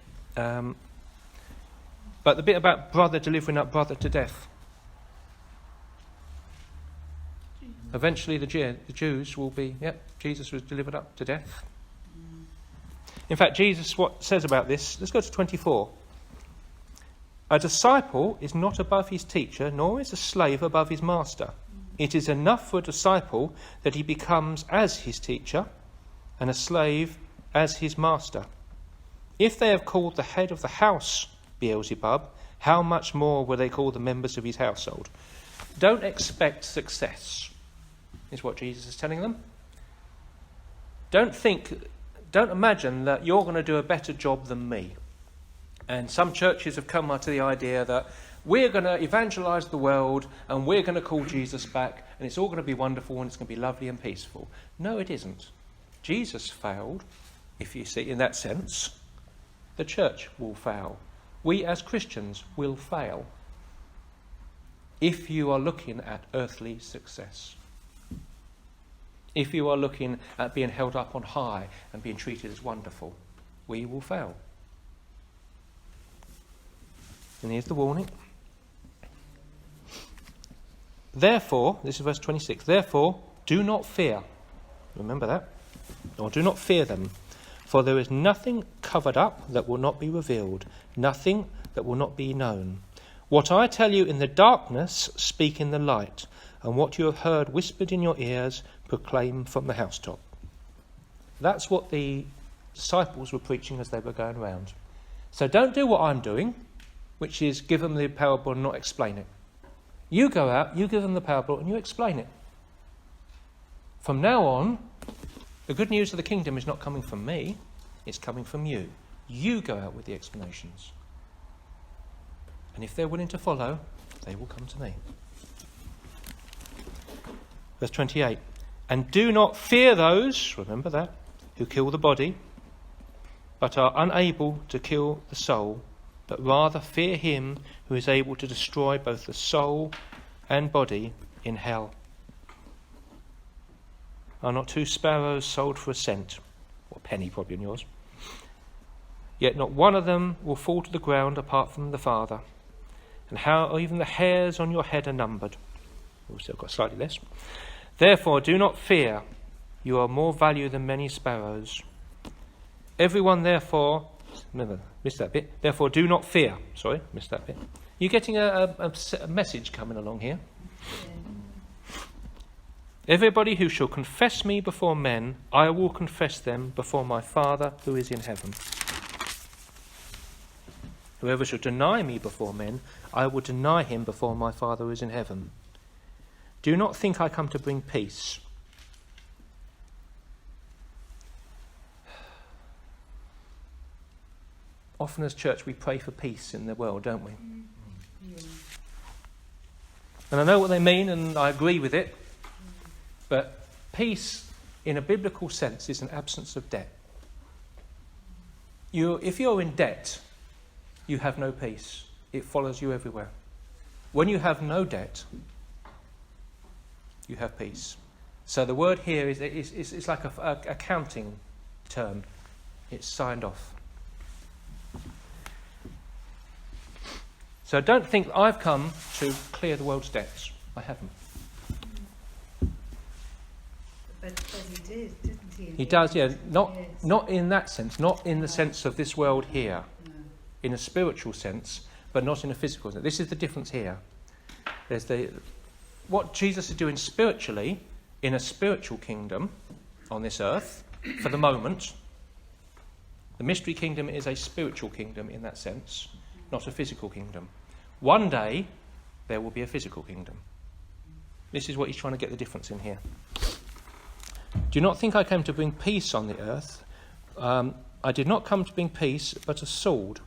[SPEAKER 1] But the bit about brother delivering up brother to death. Eventually the Jews will be, Jesus was delivered up to death. In fact, Jesus says about this, let's go to 24. A disciple is not above his teacher, nor is a slave above his master. It is enough for a disciple that he becomes as his teacher, and a slave as his master. If they have called the head of the house Beelzebub, how much more will they call the members of his household? Don't expect success, is what Jesus is telling them. Don't imagine that you're going to do a better job than me. And some churches have come to the idea that we're going to evangelise the world and we're going to call Jesus back and it's all going to be wonderful and it's going to be lovely and peaceful. No, it isn't. Jesus failed, if you see in that sense. The church will fail. We as Christians will fail if you are looking at earthly success. If you are looking at being held up on high and being treated as wonderful, we will fail. And here's the warning. Therefore, this is verse 26, therefore, do not fear. Remember that? Or do not fear them. For there is nothing covered up that will not be revealed, nothing that will not be known. What I tell you in the darkness, speak in the light, and what you have heard whispered in your ears, proclaim from the housetop. That's what the disciples were preaching as they were going around. So don't do what I'm doing, which is give them the parable and not explain it. You go out, you give them the parable, and you explain it. From now on, the good news of the kingdom is not coming from me, it's coming from you. You go out with the explanations. And if they're willing to follow, they will come to me. Verse 28. And do not fear those, remember that, who kill the body, but are unable to kill the soul, but rather fear him who is able to destroy both the soul and body in hell. Are not 2 sparrows sold for a cent, or a penny probably in yours? Yet not one of them will fall to the ground apart from the Father. And how even the hairs on your head are numbered. We've still got slightly less. Therefore do not fear, you are more value than many sparrows. Everyone therefore, remember, missed that bit. Therefore do not fear. Sorry, missed that bit. You're getting a message coming along here. Everybody who shall confess me before men, I will confess them before my Father who is in heaven. Whoever shall deny me before men, I will deny him before my Father who is in heaven. Do not think I come to bring peace. Often as church we pray for peace in the world, don't we? And I know what they mean and I agree with it. But peace, in a biblical sense, is an absence of debt. If you're in debt, you have no peace. It follows you everywhere. When you have no debt, you have peace. So the word here is like a accounting term. It's signed off. So don't think I've come to clear the world's debts. I haven't.
[SPEAKER 2] But he did, didn't he?
[SPEAKER 1] He does, yeah. Not in that sense, not in the sense of this world here.
[SPEAKER 2] No.
[SPEAKER 1] In a spiritual sense, but not in a physical sense. This is the difference here. There's what Jesus is doing spiritually in a spiritual kingdom on this earth for the moment. The mystery kingdom is a spiritual kingdom in that sense, not a physical kingdom. One day there will be a physical kingdom. This is what he's trying to get the difference in here. Do not think I came to bring peace on the earth. I did not come to bring peace, but a sword.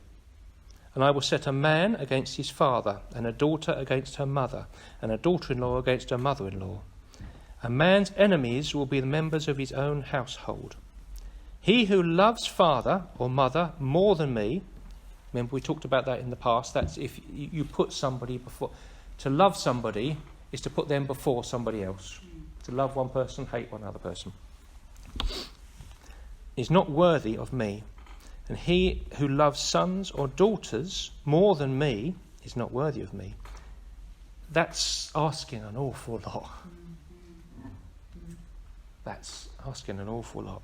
[SPEAKER 1] And I will set a man against his father, and a daughter against her mother, and a daughter-in-law against her mother-in-law. A man's enemies will be the members of his own household. He who loves father or mother more than me, remember we talked about that in the past, that's if you put somebody before. To love somebody is to put them before somebody else. To love one person, hate one other person. Is not worthy of me. And he who loves sons or daughters more than me is not worthy of me. That's asking an awful lot. That's asking an awful lot.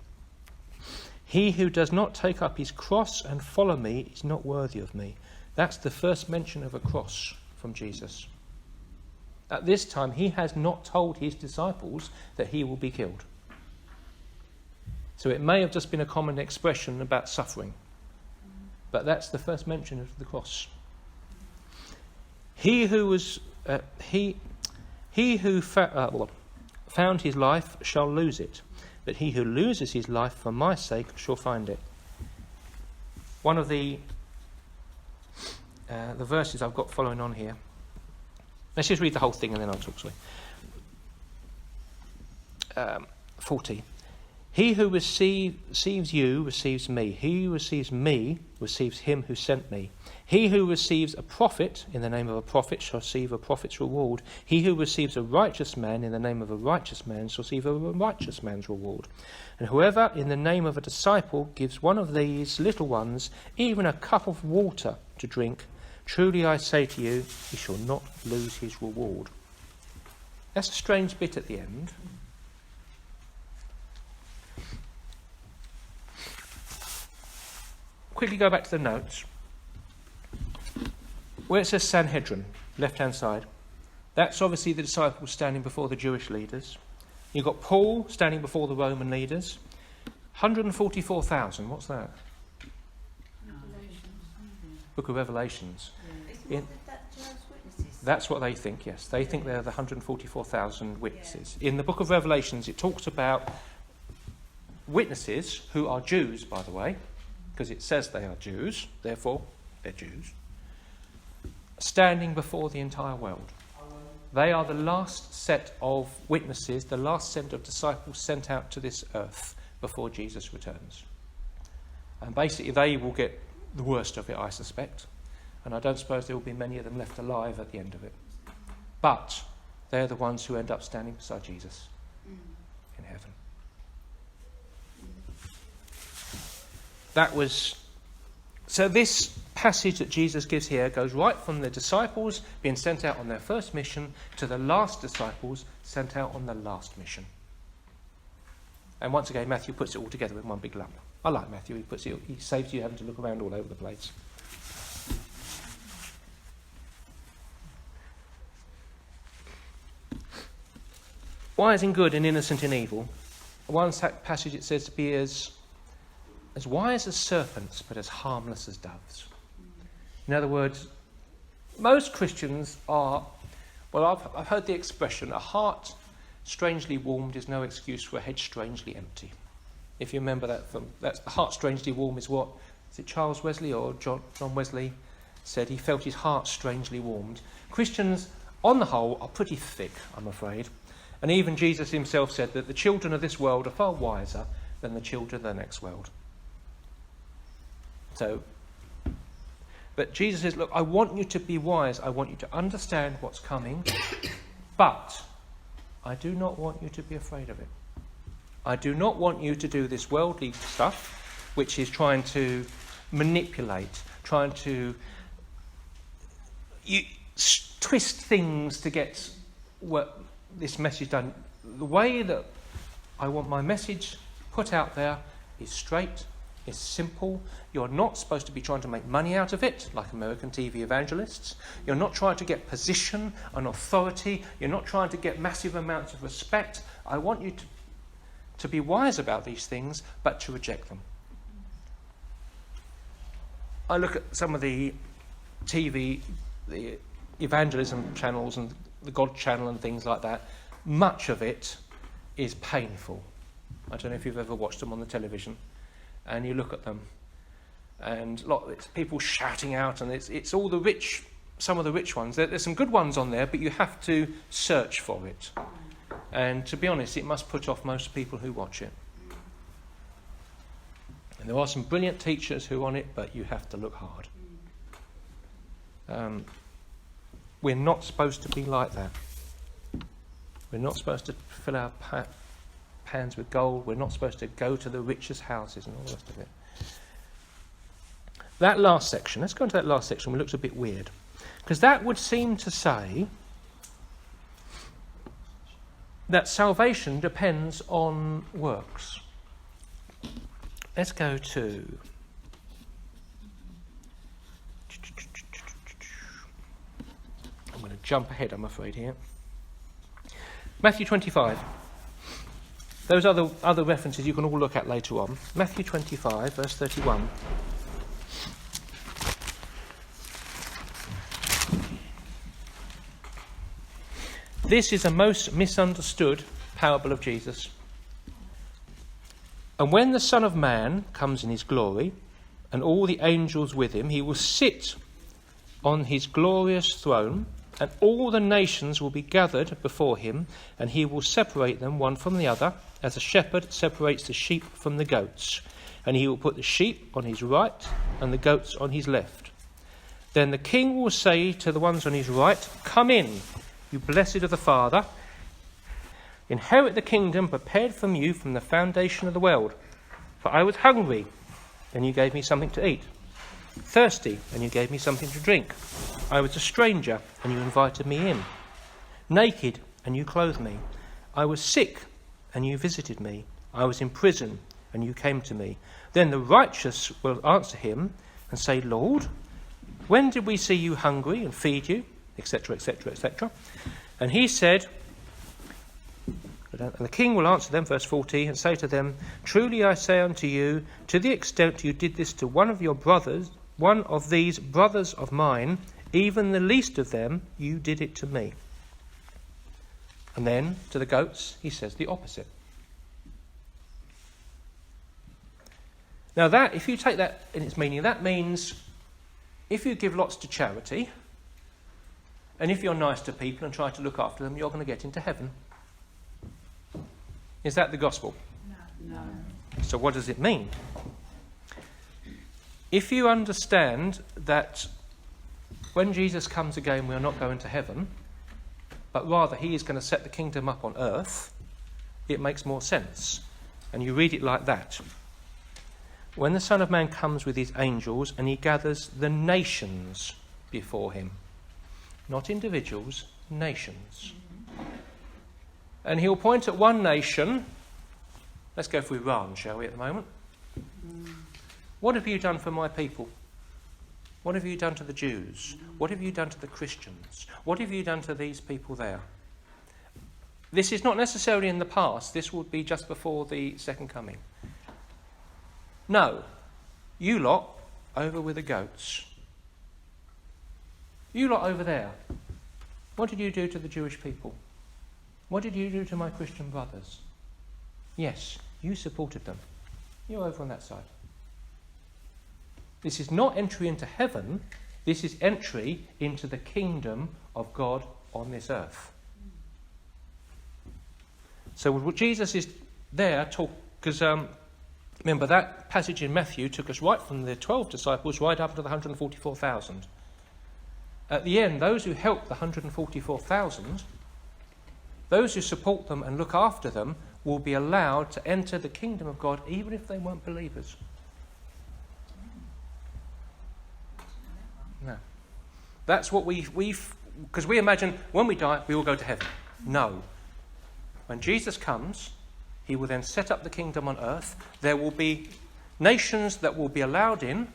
[SPEAKER 1] He who does not take up his cross and follow me is not worthy of me. That's the first mention of a cross from Jesus. At this time, he has not told his disciples that he will be killed. So it may have just been a common expression about suffering. But that's the first mention of the cross. He who found his life shall lose it, but he who loses his life for my sake shall find it. One of the verses I've got following on here. Let's just read the whole thing and then I'll talk. 40. He who receives you receives me. He who receives me receives him who sent me. He who receives a prophet in the name of a prophet shall receive a prophet's reward. He who receives a righteous man in the name of a righteous man shall receive a righteous man's reward. And whoever in the name of a disciple gives one of these little ones even a cup of water to drink, truly I say to you, he shall not lose his reward. That's a strange bit at the end. Quickly go back to the notes. Where it says Sanhedrin, left-hand side, that's obviously the disciples standing before the Jewish leaders. You've got Paul standing before the Roman leaders. 144,000, what's that?
[SPEAKER 2] No.
[SPEAKER 1] Book of Revelations.
[SPEAKER 5] Isn't that Jehovah's Witnesses?
[SPEAKER 1] That's what they think, yes. They think they're the 144,000 witnesses. In the book of Revelations, it talks about witnesses who are Jews, by the way, because it says they are Jews, therefore they're Jews, standing before the entire world. They are the last set of witnesses, the last set of disciples sent out to this earth before Jesus returns. And basically they will get the worst of it, I suspect. And I don't suppose there will be many of them left alive at the end of it. But they're the ones who end up standing beside Jesus in heaven. So this passage that Jesus gives here goes right from the disciples being sent out on their first mission to the last disciples sent out on the last mission. And once again, Matthew puts it all together in one big lump. I like Matthew. He saves you having to look around all over the place. Wise in good and innocent in evil. One passage it says to be as wise as serpents, but as harmless as doves. In other words, most Christians are, well, I've heard the expression, a heart strangely warmed is no excuse for a head strangely empty. If you remember that's the heart strangely warm is what, is it Charles Wesley or John Wesley said he felt his heart strangely warmed. Christians, on the whole, are pretty thick, I'm afraid. And even Jesus himself said that the children of this world are far wiser than the children of the next world. But Jesus says, look, I want you to be wise. I want you to understand what's coming. But I do not want you to be afraid of it. I do not want you to do this worldly stuff, which is trying to manipulate, trying to twist things to get what this message done. The way that I want my message put out there is straight, is simple. You're not supposed to be trying to make money out of it, like American TV evangelists. You're not trying to get position and authority. You're not trying to get massive amounts of respect. I want you to be wise about these things, but to reject them. I look at some of the TV, the evangelism channels and the God channel and things like that. Much of it is painful. I don't know if you've ever watched them on the television. And you look at them, and it's people shouting out, and it's all the rich, some of the rich ones. There's some good ones on there, but you have to search for it. And to be honest, it must put off most people who watch it. And there are some brilliant teachers who are on it, but you have to look hard. We're not supposed to be like that. We're not supposed to fill our pans with gold. We're not supposed to go to the richest houses and all the rest of it. That last section, let's go into that last section, which looks a bit weird. Because that would seem to say that salvation depends on works. Let's go to... I'm going to jump ahead, I'm afraid, here. Matthew 25. Those other references you can all look at later on. Matthew 25, verse 31. This is a most misunderstood parable of Jesus. And when the Son of Man comes in his glory, and all the angels with him, he will sit on his glorious throne, and all the nations will be gathered before him, and he will separate them one from the other, as a shepherd separates the sheep from the goats. And he will put the sheep on his right, and the goats on his left. Then the king will say to the ones on his right, "Come in, you blessed of the Father. Inherit the kingdom prepared from you from the foundation of the world. For I was hungry, and you gave me something to eat. Thirsty, and you gave me something to drink. I was a stranger, and you invited me in. Naked, and you clothed me. I was sick, and you visited me. I was in prison, and you came to me." Then the righteous will answer him and say, "Lord, when did we see you hungry and feed you?" Etc., etc., etc. And he said, and the king will answer them, verse 40, and say to them, "Truly I say unto you, to the extent you did this to one of your brothers, one of these brothers of mine, even the least of them, you did it to me. And then to the goats, he says the opposite. Now that, if you take that in its meaning, that means if you give lots to charity, and if you're nice to people and try to look after them, you're going to get into heaven. Is that the gospel?
[SPEAKER 2] No.
[SPEAKER 1] So what does it mean? If you understand that when Jesus comes again, we are not going to heaven, but rather he is going to set the kingdom up on earth, it makes more sense. And you read it like that. When the Son of Man comes with his angels and he gathers the nations before him. Not individuals, nations. And he'll point at one nation. Let's go for Iran, shall we, at the moment? What have you done for my people? What have you done to the Jews? What have you done to the Christians? What have you done to these people there? This is not necessarily in the past. This would be just before the second coming. No, you lot over with the goats. You lot over there. What did you do to the Jewish people? What did you do to my Christian brothers? Yes, you supported them. You're over on that side. This is not entry into heaven. This is entry into the kingdom of God on this earth. So what Jesus is there, because remember that passage in Matthew took us right from the 12 disciples right up to the 144,000. At the end, those who help the 144,000, those who support them and look after them, will be allowed to enter the kingdom of God even if they weren't believers. No. That's what because we imagine when we die, we will go to heaven. No. When Jesus comes, he will then set up the kingdom on earth. There will be nations that will be allowed in.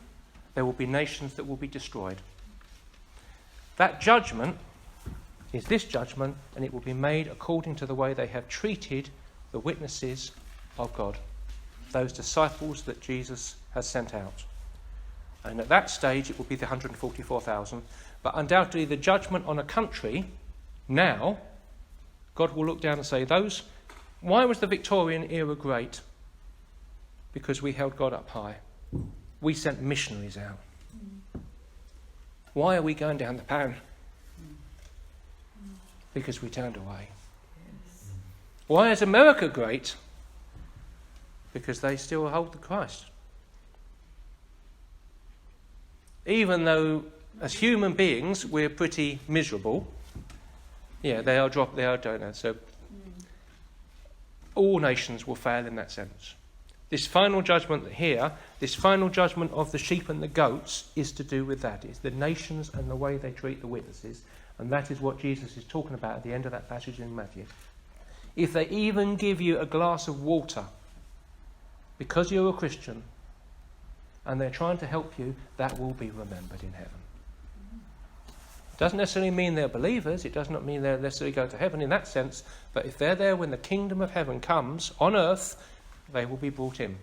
[SPEAKER 1] There will be nations that will be destroyed. That judgment is this judgment, and it will be made according to the way they have treated the witnesses of God, those disciples that Jesus has sent out. And at that stage, it will be the 144,000. But undoubtedly, the judgment on a country, now, God will look down and say, why was the Victorian era great? Because we held God up high. We sent missionaries out. Why are we going down the pan? Because we turned away. Why is America great? Because they still hold the Christ. Even though, as human beings, we're pretty miserable. Yeah, they are don't know. So all nations will fail in that sense. This final judgment here, this final judgment of the sheep and the goats, is to do with that. It's the nations and the way they treat the witnesses. And that is what Jesus is talking about at the end of that passage in Matthew. If they even give you a glass of water because you're a Christian and they're trying to help you, that will be remembered in heaven. It doesn't necessarily mean they're believers. It does not mean they'll necessarily go to heaven in that sense. But if they're there when the kingdom of heaven comes on earth, they will be brought in.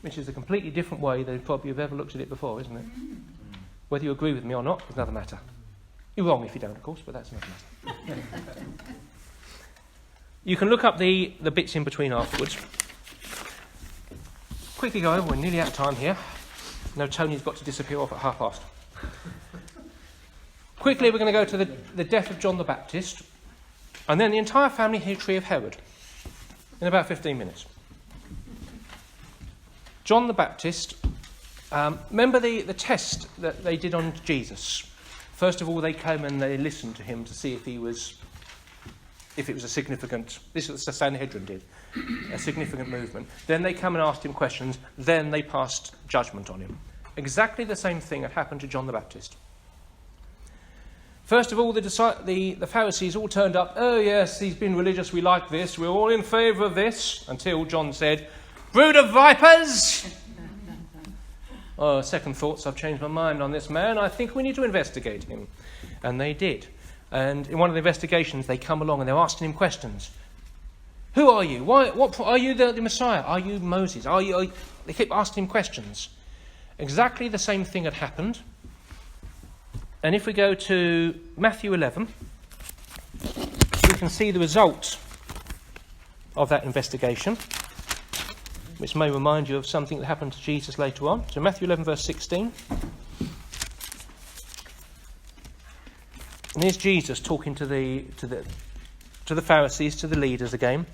[SPEAKER 1] Which is a completely different way than probably you've ever looked at it before, isn't it? Whether you agree with me or not is another matter. You're wrong if you don't, of course, but that's another matter. You can look up the bits in between afterwards. Quickly go over, we're nearly out of time here. No, Tony's got to disappear off at past. Quickly, we're going to go to the death of John the Baptist, and then the entire family history of Herod, in about 15 minutes. John the Baptist, remember the test that they did on Jesus? First of all, they came and they listened to him to see if it was a significant, this is what the Sanhedrin did, a significant movement. Then they come and asked him questions, then they passed judgment on him. Exactly the same thing had happened to John the Baptist. First of all, the Pharisees all turned up. Oh yes, he's been religious, we like this, we're all in favour of this, until John said, brood of vipers! Oh, second thoughts, I've changed my mind on this man, I think we need to investigate him. And they did. And in one of the investigations, they come along and they're asking him questions. Who are you? What are you the Messiah? Are you Moses? They keep asking him questions. Exactly the same thing had happened. And if we go to Matthew 11, we can see the result of that investigation, which may remind you of something that happened to Jesus later on. So Matthew 11, verse 16. And here's Jesus talking to the Pharisees, to the leaders again.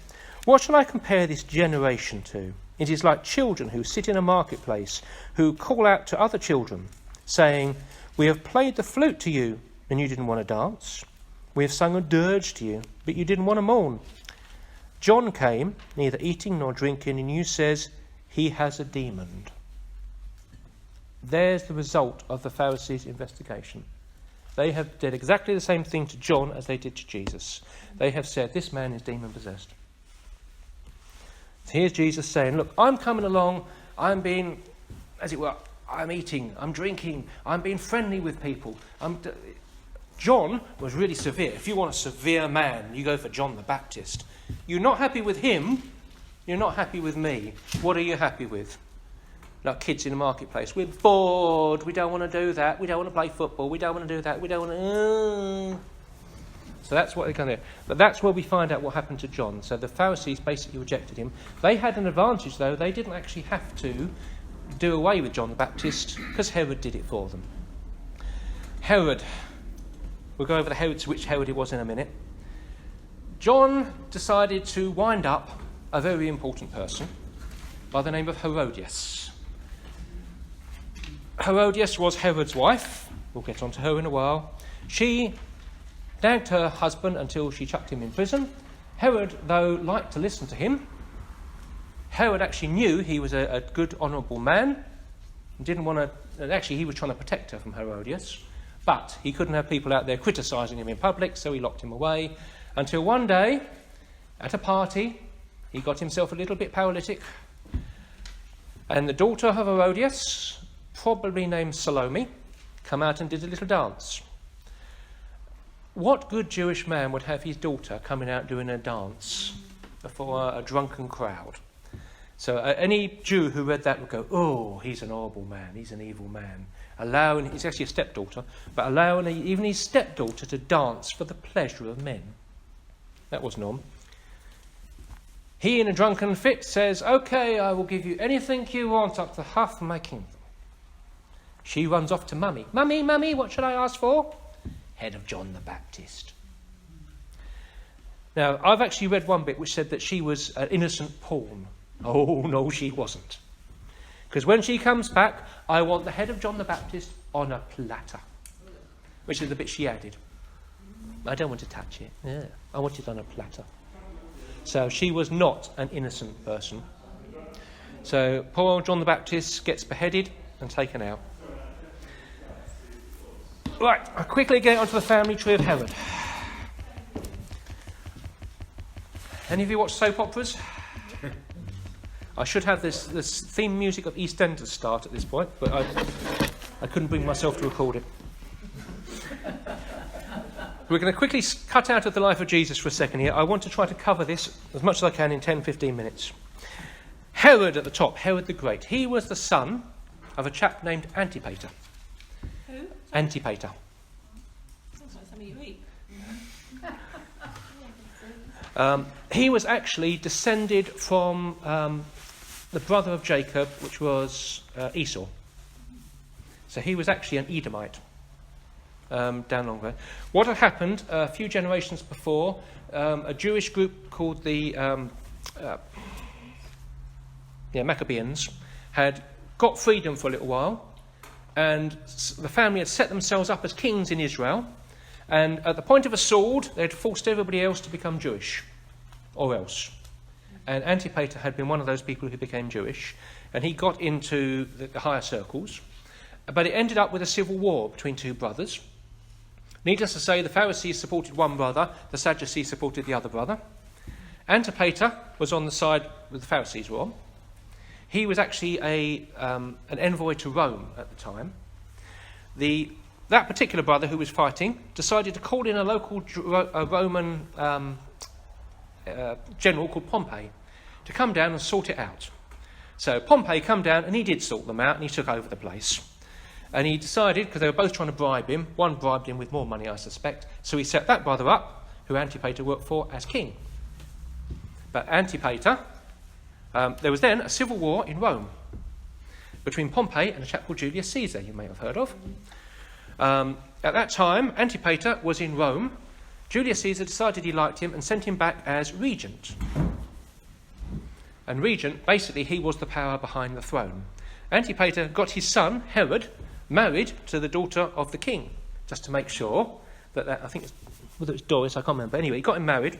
[SPEAKER 1] What shall I compare this generation to? It is like children who sit in a marketplace, who call out to other children, saying, we have played the flute to you, and you didn't want to dance. We have sung a dirge to you, but you didn't want to mourn. John came, neither eating nor drinking, and you says, he has a demon. There's the result of the Pharisees' investigation. They have did exactly the same thing to John as they did to Jesus. They have said, this man is demon-possessed. So here's Jesus saying, look, I'm coming along, I'm being, as it were, I'm eating, I'm drinking, I'm being friendly with people. John was really severe. If you want a severe man, you go for John the Baptist. You're not happy with him, you're not happy with me. What are you happy with? Like kids in the marketplace. We're bored, we don't want to do that, we don't want to play football, we don't want to do that, we don't want to... So that's what they're going to do. But that's where we find out what happened to John. So the Pharisees basically rejected him. They had an advantage, though. They didn't actually have to do away with John the Baptist because Herod did it for them. Herod. We'll go over the Herods, which Herod it was in a minute. John decided to wind up a very important person by the name of Herodias. Herodias was Herod's wife. We'll get onto her in a while. She nagged her husband until she chucked him in prison. Herod, though, liked to listen to him. Herod actually knew he was a good, honourable man. Didn't want to... Actually, he was trying to protect her from Herodias. But he couldn't have people out there criticising him in public, so he locked him away. Until one day, at a party, he got himself a little bit paralytic. And the daughter of Herodias, probably named Salome, come out and did a little dance. What good Jewish man would have his daughter coming out doing a dance before a drunken crowd? So any Jew who read that would go, oh, he's an horrible man, he's an evil man. He's actually a stepdaughter, but allowing even his stepdaughter to dance for the pleasure of men. That was Nom. He, in a drunken fit, says, okay, I will give you anything you want up to half my kingdom. She runs off to Mummy. Mummy, Mummy, what should I ask for? Head of John the Baptist. Now, I've actually read one bit which said that she was an innocent pawn. Oh, no, she wasn't. Because when she comes back, I want the head of John the Baptist on a platter. Which is the bit she added. I don't want to touch it. Yeah, I want it on a platter. So she was not an innocent person. So poor old John the Baptist gets beheaded and taken out. Right, I'll quickly get onto the family tree of Herod. Any of you watch soap operas? I should have this theme music of EastEnders start at this point, but I couldn't bring myself to record it. We're going to quickly cut out of the life of Jesus for a second here. I want to try to cover this as much as I can in 10-15 minutes. Herod at the top, Herod the Great. He was the son of a chap named Antipater.
[SPEAKER 4] Who?
[SPEAKER 1] Antipater.
[SPEAKER 4] Sounds like something you eat.
[SPEAKER 1] He was actually descended from the brother of Jacob, which was Esau. So he was actually an Edomite down long ago. What had happened a few generations before, a Jewish group called the Maccabeans had got freedom for a little while, and the family had set themselves up as kings in Israel, and at the point of a sword they had forced everybody else to become Jewish, or else. And Antipater had been one of those people who became Jewish, and he got into the higher circles, but it ended up with a civil war between two brothers. Needless to say, the Pharisees supported one brother, the Sadducees supported the other brother. Antipater was on the side where the Pharisees were on. He was actually an envoy to Rome at the time. That particular brother who was fighting decided to call in a local Roman general called Pompey to come down and sort it out. So Pompey come down and he did sort them out and he took over the place. And he decided, because they were both trying to bribe him, one bribed him with more money, I suspect, so he set that brother up, who Antipater worked for, as king. But Antipater, there was then a civil war in Rome between Pompey and a chap called Julius Caesar, you may have heard of. At that time, Antipater was in Rome. Julius Caesar decided he liked him and sent him back as regent. And regent, basically, he was the power behind the throne. Antipater got his son, Herod, married to the daughter of the king, just to make sure that I think whether it was Doris, I can't remember. Anyway, he got him married.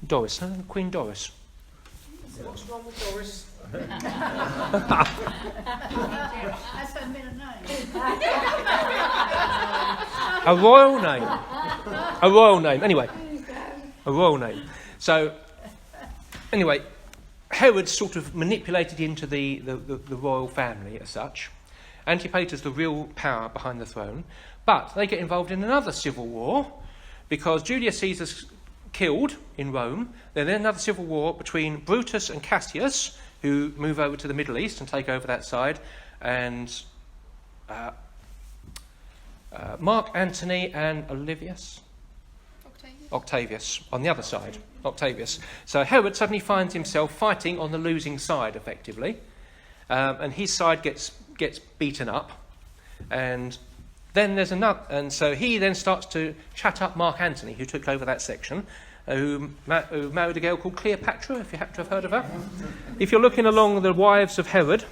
[SPEAKER 1] Doris, Queen Doris.
[SPEAKER 5] What's wrong with Doris?
[SPEAKER 2] That's her middle name.
[SPEAKER 1] A royal name. A royal name. Anyway, a royal name. So, anyway, Herod sort of manipulated into the royal family as such. Antipater's the real power behind the throne. But they get involved in another civil war because Julius Caesar's killed in Rome. Then another civil war between Brutus and Cassius, who move over to the Middle East and take over that side, and Mark Antony and Octavius on the other side. Octavius. So Herod suddenly finds himself fighting on the losing side, effectively, and his side gets beaten up, and then there's another, and so he then starts to chat up Mark Antony, who took over that section, who married a girl called Cleopatra, if you happen to have heard of her. If you're looking along the wives of Herod,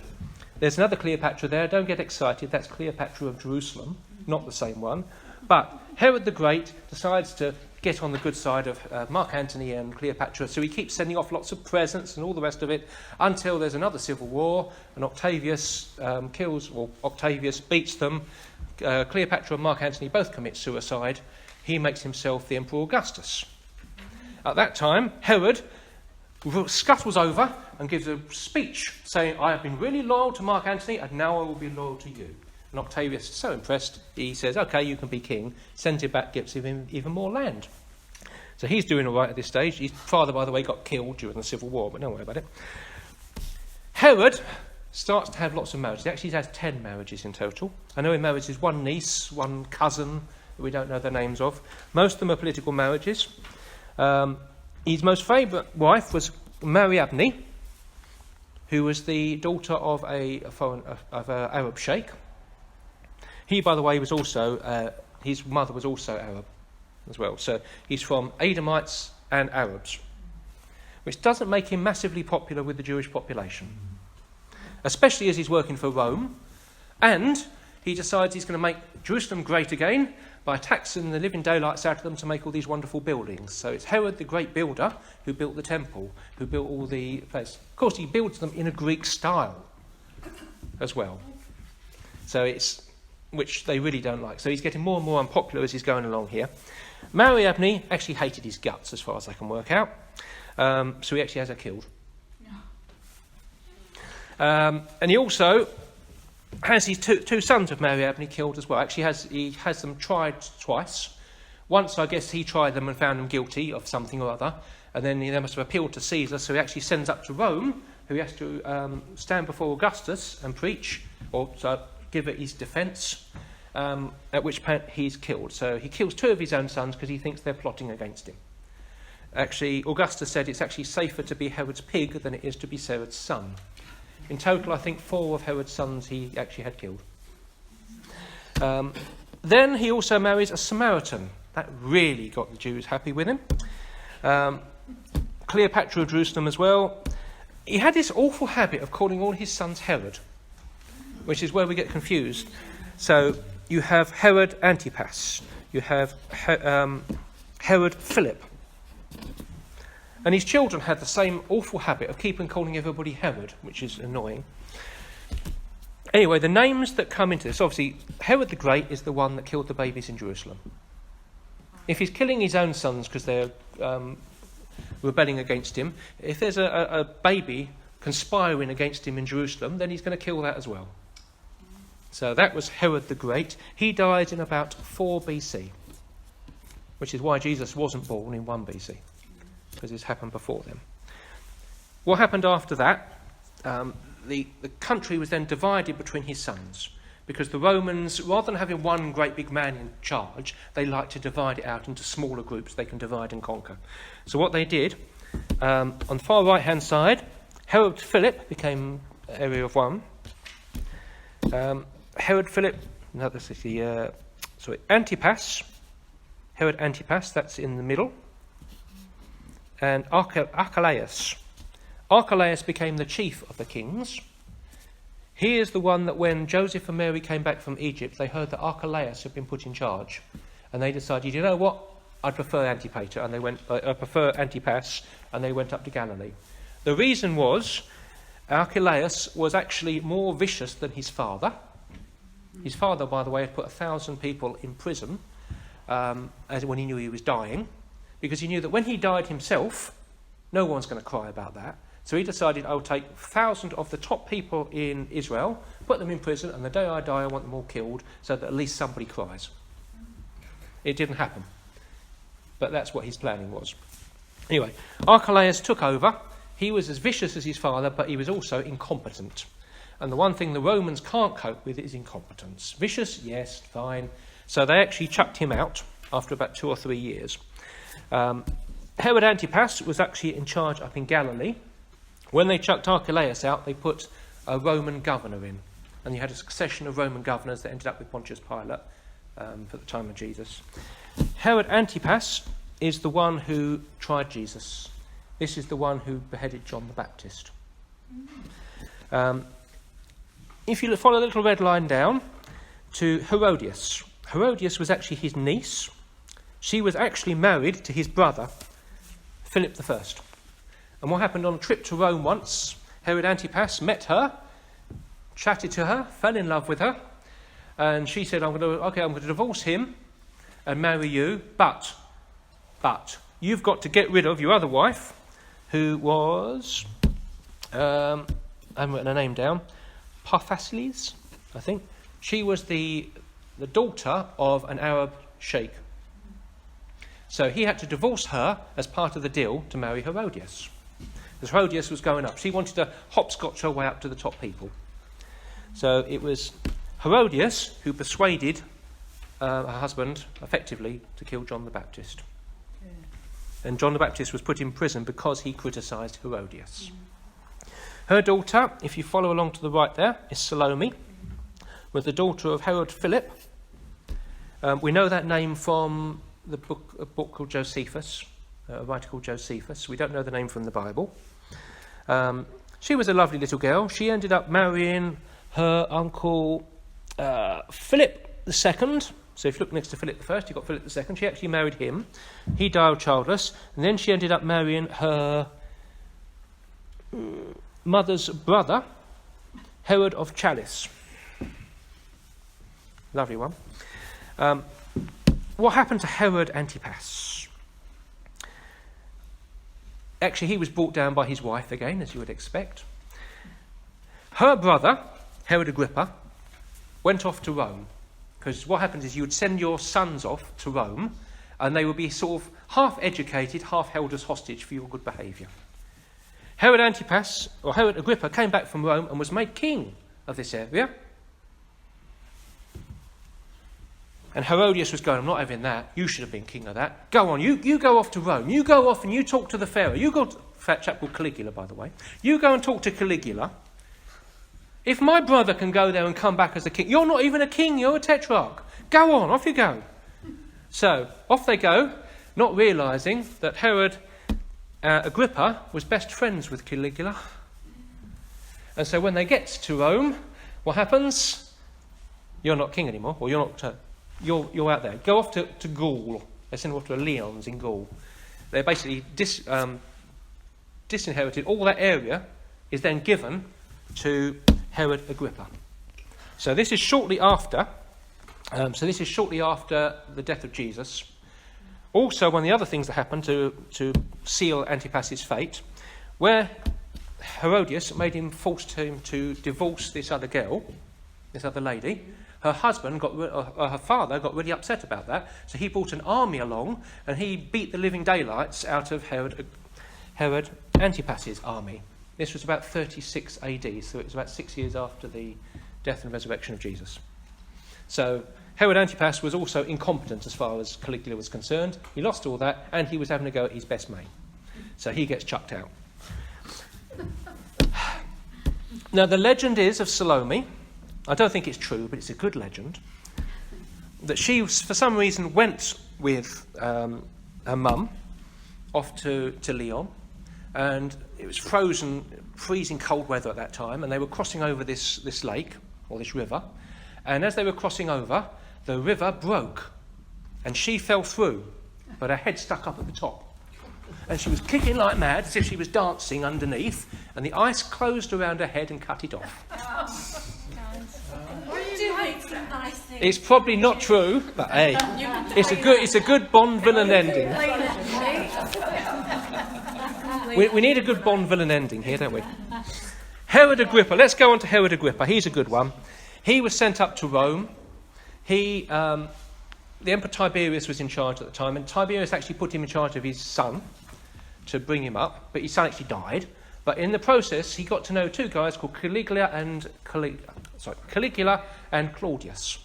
[SPEAKER 1] there's another Cleopatra there. Don't get excited. That's Cleopatra of Jerusalem, not the same one. But Herod the Great decides to get on the good side of Mark Antony and Cleopatra, so he keeps sending off lots of presents and all the rest of it until there's another civil war, and Octavius beats them. Cleopatra and Mark Antony both commit suicide. He makes himself the Emperor Augustus. At that time, Herod scuttles over and gives a speech saying, I have been really loyal to Mark Antony and now I will be loyal to you. And Octavius is so impressed, he says, OK, you can be king, sends him back, gives him even more land. So he's doing all right at this stage. His father, by the way, got killed during the Civil War, but don't worry about it. Herod starts to have lots of marriages. He actually has 10 marriages in total. I know he marries his one niece, one cousin that we don't know the names of. Most of them are political marriages. His most favourite wife was Mariamne, who was the daughter of an Arab sheikh. He, by the way, was also his mother was also Arab as well. So he's from Edomites and Arabs, which doesn't make him massively popular with the Jewish population, especially as he's working for Rome, and he decides he's going to make Jerusalem great again by taxing the living daylights out of them to make all these wonderful buildings. So it's Herod the great builder who built the temple, who built all the places. Of course, he builds them in a Greek style as well. So it's, which they really don't like. So he's getting more and more unpopular as he's going along here. Mariamne actually hated his guts, as far as I can work out. So he actually has her killed. And he also has his two sons of Mariamne killed as well. Actually, he has them tried twice. Once, I guess, he tried them and found them guilty of something or other, and then they must have appealed to Caesar, so he actually sends up to Rome, who he has to stand before Augustus and preach, or give it his defence, at which point he's killed. So he kills 2 of his own sons because he thinks they're plotting against him. Actually, Augustus said it's actually safer to be Herod's pig than it is to be Herod's son. In total, I think 4 of Herod's sons he actually had killed. Then he also marries a Samaritan. That really got the Jews happy with him. Cleopatra of Jerusalem as well. He had this awful habit of calling all his sons Herod, which is where we get confused. So you have Herod Antipas. You have Herod Philip. And his children had the same awful habit of keeping calling everybody Herod, which is annoying. Anyway, the names that come into this, obviously, Herod the Great is the one that killed the babies in Jerusalem. If he's killing his own sons because they're rebelling against him, if there's a baby conspiring against him in Jerusalem, then he's going to kill that as well. So that was Herod the Great. He died in about 4 BC, which is why Jesus wasn't born in 1 BC. Because this happened before them. What happened after that? The country was then divided between his sons. because the Romans, rather than having one great big man in charge, they like to divide it out into smaller groups they can divide and conquer. So what they did, on the far right-hand side, Herod Philip became area of one. Herod Philip, no, this is the, Antipas, Herod Antipas, that's in the middle. And Archelaus. Archelaus became the chief of the kings. He is the one that when Joseph and Mary came back from Egypt, they heard that Archelaus had been put in charge. And they decided, you know what, I prefer Antipater, and I prefer Antipas, and they went up to Galilee. The reason was, Archelaus was actually more vicious than his father. His father, by the way, had put 1,000 people in prison when he knew he was dying, because he knew that when he died himself, no one's going to cry about that. So he decided, I'll take 1,000 of the top people in Israel, put them in prison, and the day I die, I want them all killed, so that at least somebody cries. It didn't happen. But that's what his planning was. Anyway, Archelaus took over. He was as vicious as his father, but he was also incompetent. And the one thing the Romans can't cope with is incompetence. Vicious, yes, fine. So they actually chucked him out after about 2 or 3 years. Herod Antipas was actually in charge up in Galilee. When they chucked Archelaus out, they put a Roman governor in. And you had a succession of Roman governors that ended up with Pontius Pilate for the time of Jesus. Herod Antipas is the one who tried Jesus. This is the one who beheaded John the Baptist. If you follow the little red line down to Herodias. Herodias was actually his niece. She was actually married to his brother, Philip I. And what happened on a trip to Rome once, Herod Antipas met her, chatted to her, fell in love with her, and she said, I'm going to divorce him and marry you, but you've got to get rid of your other wife, who was, I haven't written her name down, Parthasiles, I think. She was the daughter of an Arab sheikh. So he had to divorce her as part of the deal to marry Herodias. Because Herodias was going up. She wanted to hopscotch her way up to the top people. So it was Herodias who persuaded her husband, effectively, to kill John the Baptist. Yeah. And John the Baptist was put in prison because he criticised Herodias. Her daughter, if you follow along to the right there, is Salome, was the daughter of Herod Philip. We know that name from a book called Josephus, a writer called Josephus. We don't know the name from the Bible. She was a lovely little girl. She ended up marrying her uncle Philip II. So if you look next to Philip I, you've got Philip II. She actually married him. He died childless. And then she ended up marrying her mother's brother, Herod of Chalice. Lovely one. What happened to Herod Antipas? Actually, he was brought down by his wife again, as you would expect. Her brother, Herod Agrippa, went off to Rome. Because what happens is you would send your sons off to Rome, and they would be sort of half educated, half held as hostage for your good behaviour. Herod Antipas, or Herod Agrippa, came back from Rome and was made king of this area. And Herodias was going, I'm not having that. You should have been king of that. Go on, you go off to Rome. You go off and you talk to the Pharaoh. You go to that chap called Caligula, by the way. You go and talk to Caligula. If my brother can go there and come back as a king, you're not even a king, you're a tetrarch. Go on, off you go. So, off they go, not realising that Herod Agrippa was best friends with Caligula. And so when they get to Rome, what happens? You're not king anymore, or you're not... You're out there. Go off to Gaul. They send off to Lyons in Gaul. They're basically disinherited. All that area is then given to Herod Agrippa. So this is shortly after. The death of Jesus. Also, one of the other things that happened to seal Antipas's fate, where Herodias forced him to divorce this other girl, this other lady. Her father got really upset about that, so he brought an army along and he beat the living daylights out of Herod Antipas's army. This was about 36 AD, so it was about 6 years after the death and resurrection of Jesus. So Herod Antipas was also incompetent as far as Caligula was concerned. He lost all that, and he was having a go at his best mate. So he gets chucked out. Now, the legend is of Salome. I don't think it's true, but it's a good legend. That she, for some reason, went with her mum off to Lyon. And it was freezing cold weather at that time. And they were crossing over this lake, or this river. And as they were crossing over, the river broke. And she fell through, but her head stuck up at the top. And she was kicking like mad, as if she was dancing underneath, and the ice closed around her head and cut it off. It's probably not true, but hey, it's a good Bond villain ending. We need a good Bond villain ending here, don't we? Herod Agrippa. Let's go on to Herod Agrippa. He's a good one. He was sent up to Rome. The Emperor Tiberius was in charge at the time, and Tiberius actually put him in charge of his son to bring him up, but his son actually died. But in the process, he got to know two guys called Caligula and Claudius.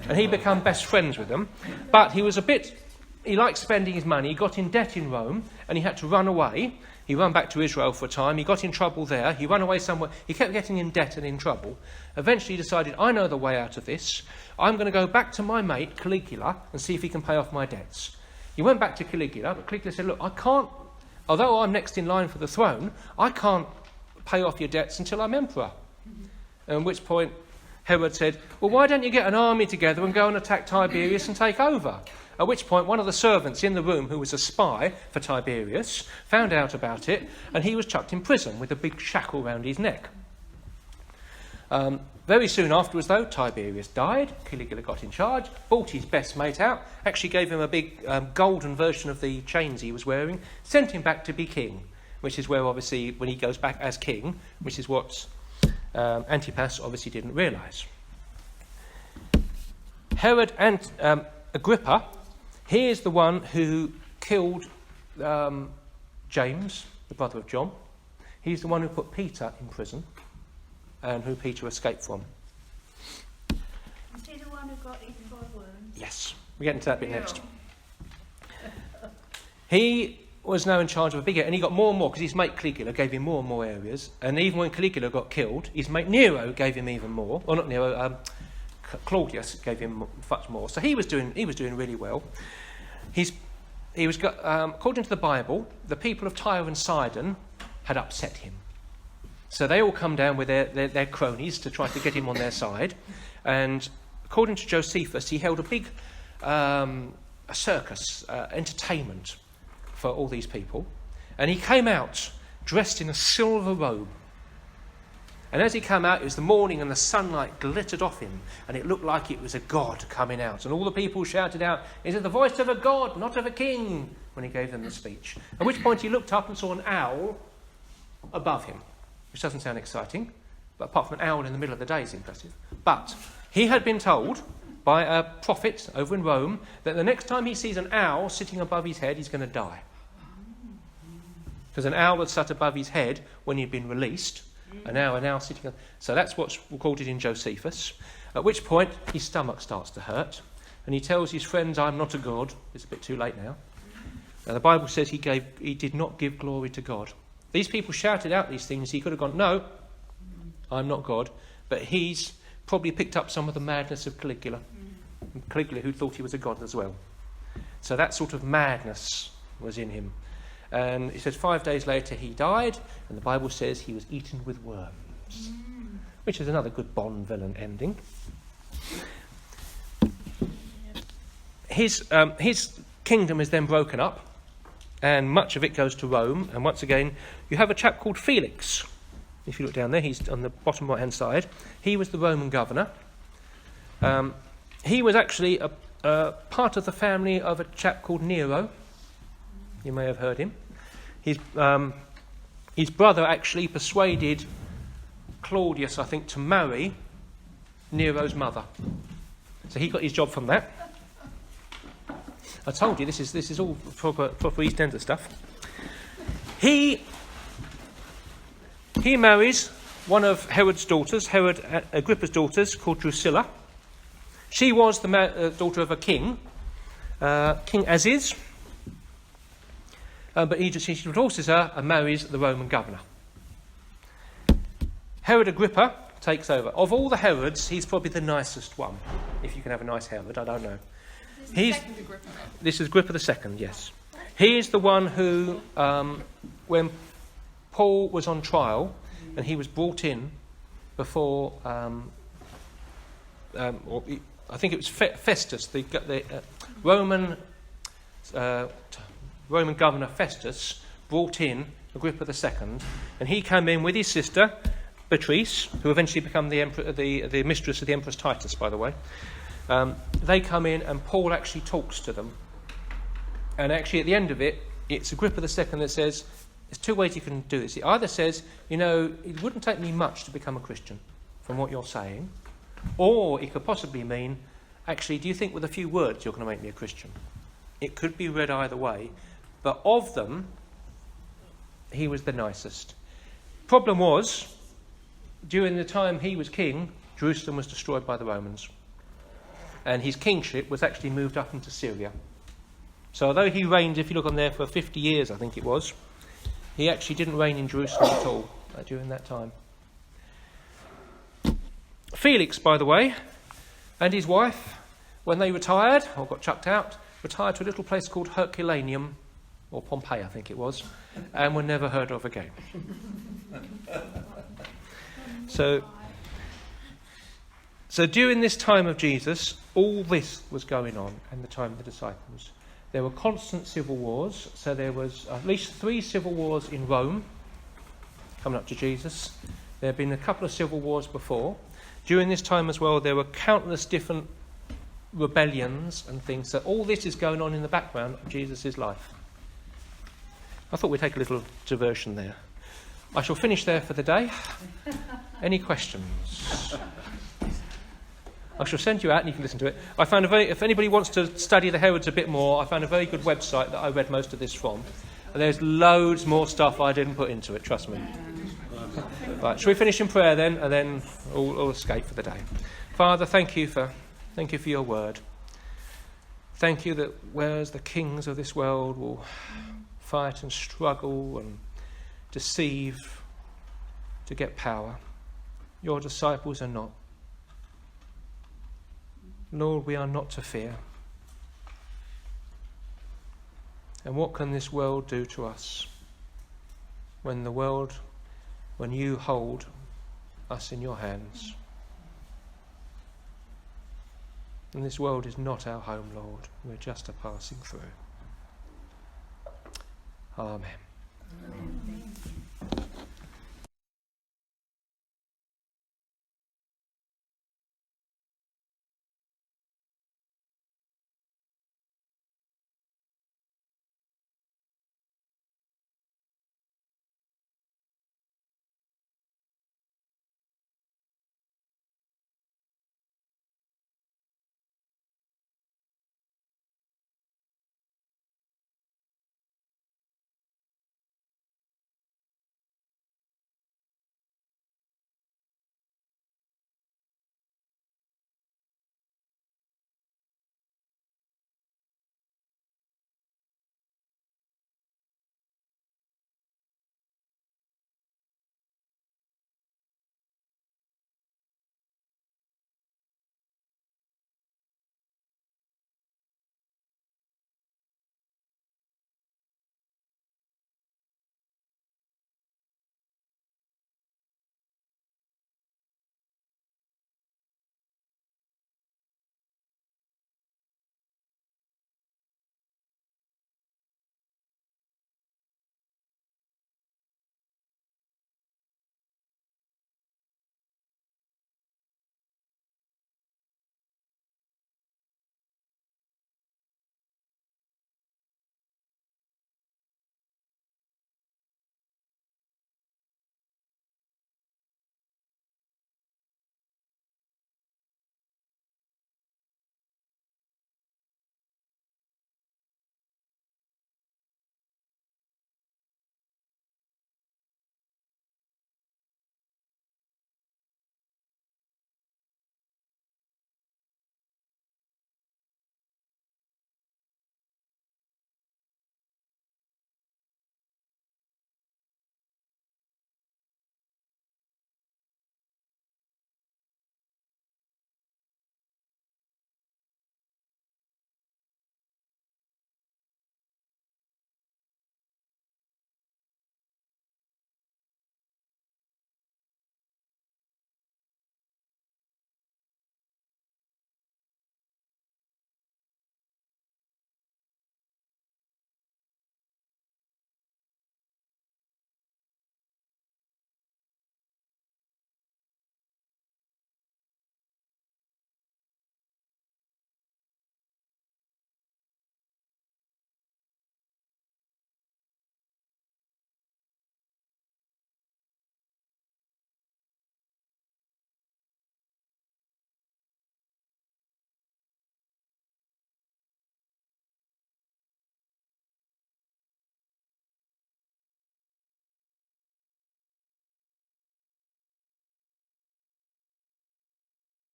[SPEAKER 1] And he became best friends with them. But he liked spending his money. He got in debt in Rome, and he had to run away. He ran back to Israel for a time. He got in trouble there. He ran away somewhere. He kept getting in debt and in trouble. Eventually he decided, I know the way out of this. I'm going to go back to my mate, Caligula, and see if he can pay off my debts. He went back to Caligula, but Caligula said, look, I can't, although I'm next in line for the throne, I can't pay off your debts until I'm emperor. At which point Herod said, well, why don't you get an army together and go and attack Tiberius and take over? At which point one of the servants in the room, who was a spy for Tiberius, found out about it, and he was chucked in prison with a big shackle round his neck. Very soon afterwards, though, Tiberius died. Caligula got in charge, bought his best mate out, actually gave him a big golden version of the chains he was wearing, sent him back to be king, which is where, obviously, when he goes back as king, which is what Antipas obviously didn't realise. Herod and Agrippa, he is the one who killed James, the brother of John. He's the one who put Peter in prison, and who Peter escaped from.
[SPEAKER 2] Is he the one who got eaten by worms?
[SPEAKER 1] Yes, we'll get into that bit next. He was now in charge of a big area, and he got more and more, because his mate Caligula gave him more and more areas, and even when Caligula got killed, his mate Nero gave him even more, or not Nero, Claudius gave him much more. So he was doing really well. According to the Bible, the people of Tyre and Sidon had upset him. So they all come down with their cronies to try to get him on their side. And according to Josephus, he held a big a circus entertainment for all these people. And he came out dressed in a silver robe. And as he came out, it was the morning and the sunlight glittered off him. And it looked like it was a god coming out. And all the people shouted out, "Is it the voice of a god, not of a king?" when he gave them the speech. At which point he looked up and saw an owl above him. Which doesn't sound exciting, but apart from an owl in the middle of the day is impressive. But he had been told by a prophet over in Rome that the next time he sees an owl sitting above his head, he's going to die. Because an owl had sat above his head when he'd been released, an owl sitting... So that's what's recorded in Josephus. At which point his stomach starts to hurt, and he tells his friends, "I'm not a god." It's a bit too late now. Now the Bible says he did not give glory to God. These people shouted out these things. He could have gone, "No, I'm not God." But he's probably picked up some of the madness of Caligula. Caligula, who thought he was a god as well. So that sort of madness was in him. And it says 5 days later he died, and the Bible says he was eaten with worms, which is another good Bond villain ending. His kingdom is then broken up, and much of it goes to Rome. And once again, you have a chap called Felix. If you look down there, he's on the bottom right-hand side. He was the Roman governor. He was actually a part of the family of a chap called Nero. You may have heard him. His brother actually persuaded Claudius, I think, to marry Nero's mother. So he got his job from that. I told you, this is all proper East Ender stuff. He marries one of Herod's daughters, Herod Agrippa's daughters, called Drusilla. She was the daughter of a king, King Aziz, but she divorces her and marries the Roman governor. Herod Agrippa takes over. Of all the Herods, he's probably the nicest one. If you can have a nice Herod, I don't know. This is Agrippa II, yes. He is the one who, when Paul was on trial and he was brought in before, I think it was Festus, the Roman governor Festus brought in Agrippa II, and he came in with his sister Beatrice, who eventually became the mistress of the Empress Titus, by the way. They come in and Paul actually talks to them. And actually at the end of it, it's Agrippa II that says, there's two ways you can do this. He either says, it wouldn't take me much to become a Christian from what you're saying, or it could possibly mean, actually, do you think with a few words you're going to make me a Christian? It could be read either way. But of them, he was the nicest. Problem was, during the time he was king, Jerusalem was destroyed by the Romans. And his kingship was actually moved up into Syria. So although he reigned, if you look on there, for 50 years, I think it was, he actually didn't reign in Jerusalem at all during that time. Felix, by the way, and his wife, when they retired, or got chucked out, retired to a little place called Herculaneum, or Pompeii, I think it was, and were never heard of again. So during this time of Jesus, all this was going on in the time of the disciples. There were constant civil wars. So there was at least 3 civil wars in Rome coming up to Jesus. There had been a couple of civil wars before. During this time as well, there were countless different rebellions and things. So all this is going on in the background of Jesus' life. I thought we'd take a little diversion there. I shall finish there for the day. Any questions? I shall send you out and you can listen to it. I found if anybody wants to study the Herods a bit more, I found a very good website that I read most of this from. And there's loads more stuff I didn't put into it, trust me. Right, shall we finish in prayer then, and then we'll escape for the day. Father, thank you for your word. Thank you that whereas the kings of this world will fight and struggle and deceive to get power, your disciples are not. Lord, we are not to fear. And what can this world do to us when you hold us in your hands? And this world is not our home, Lord. We're just a passing through. Amen.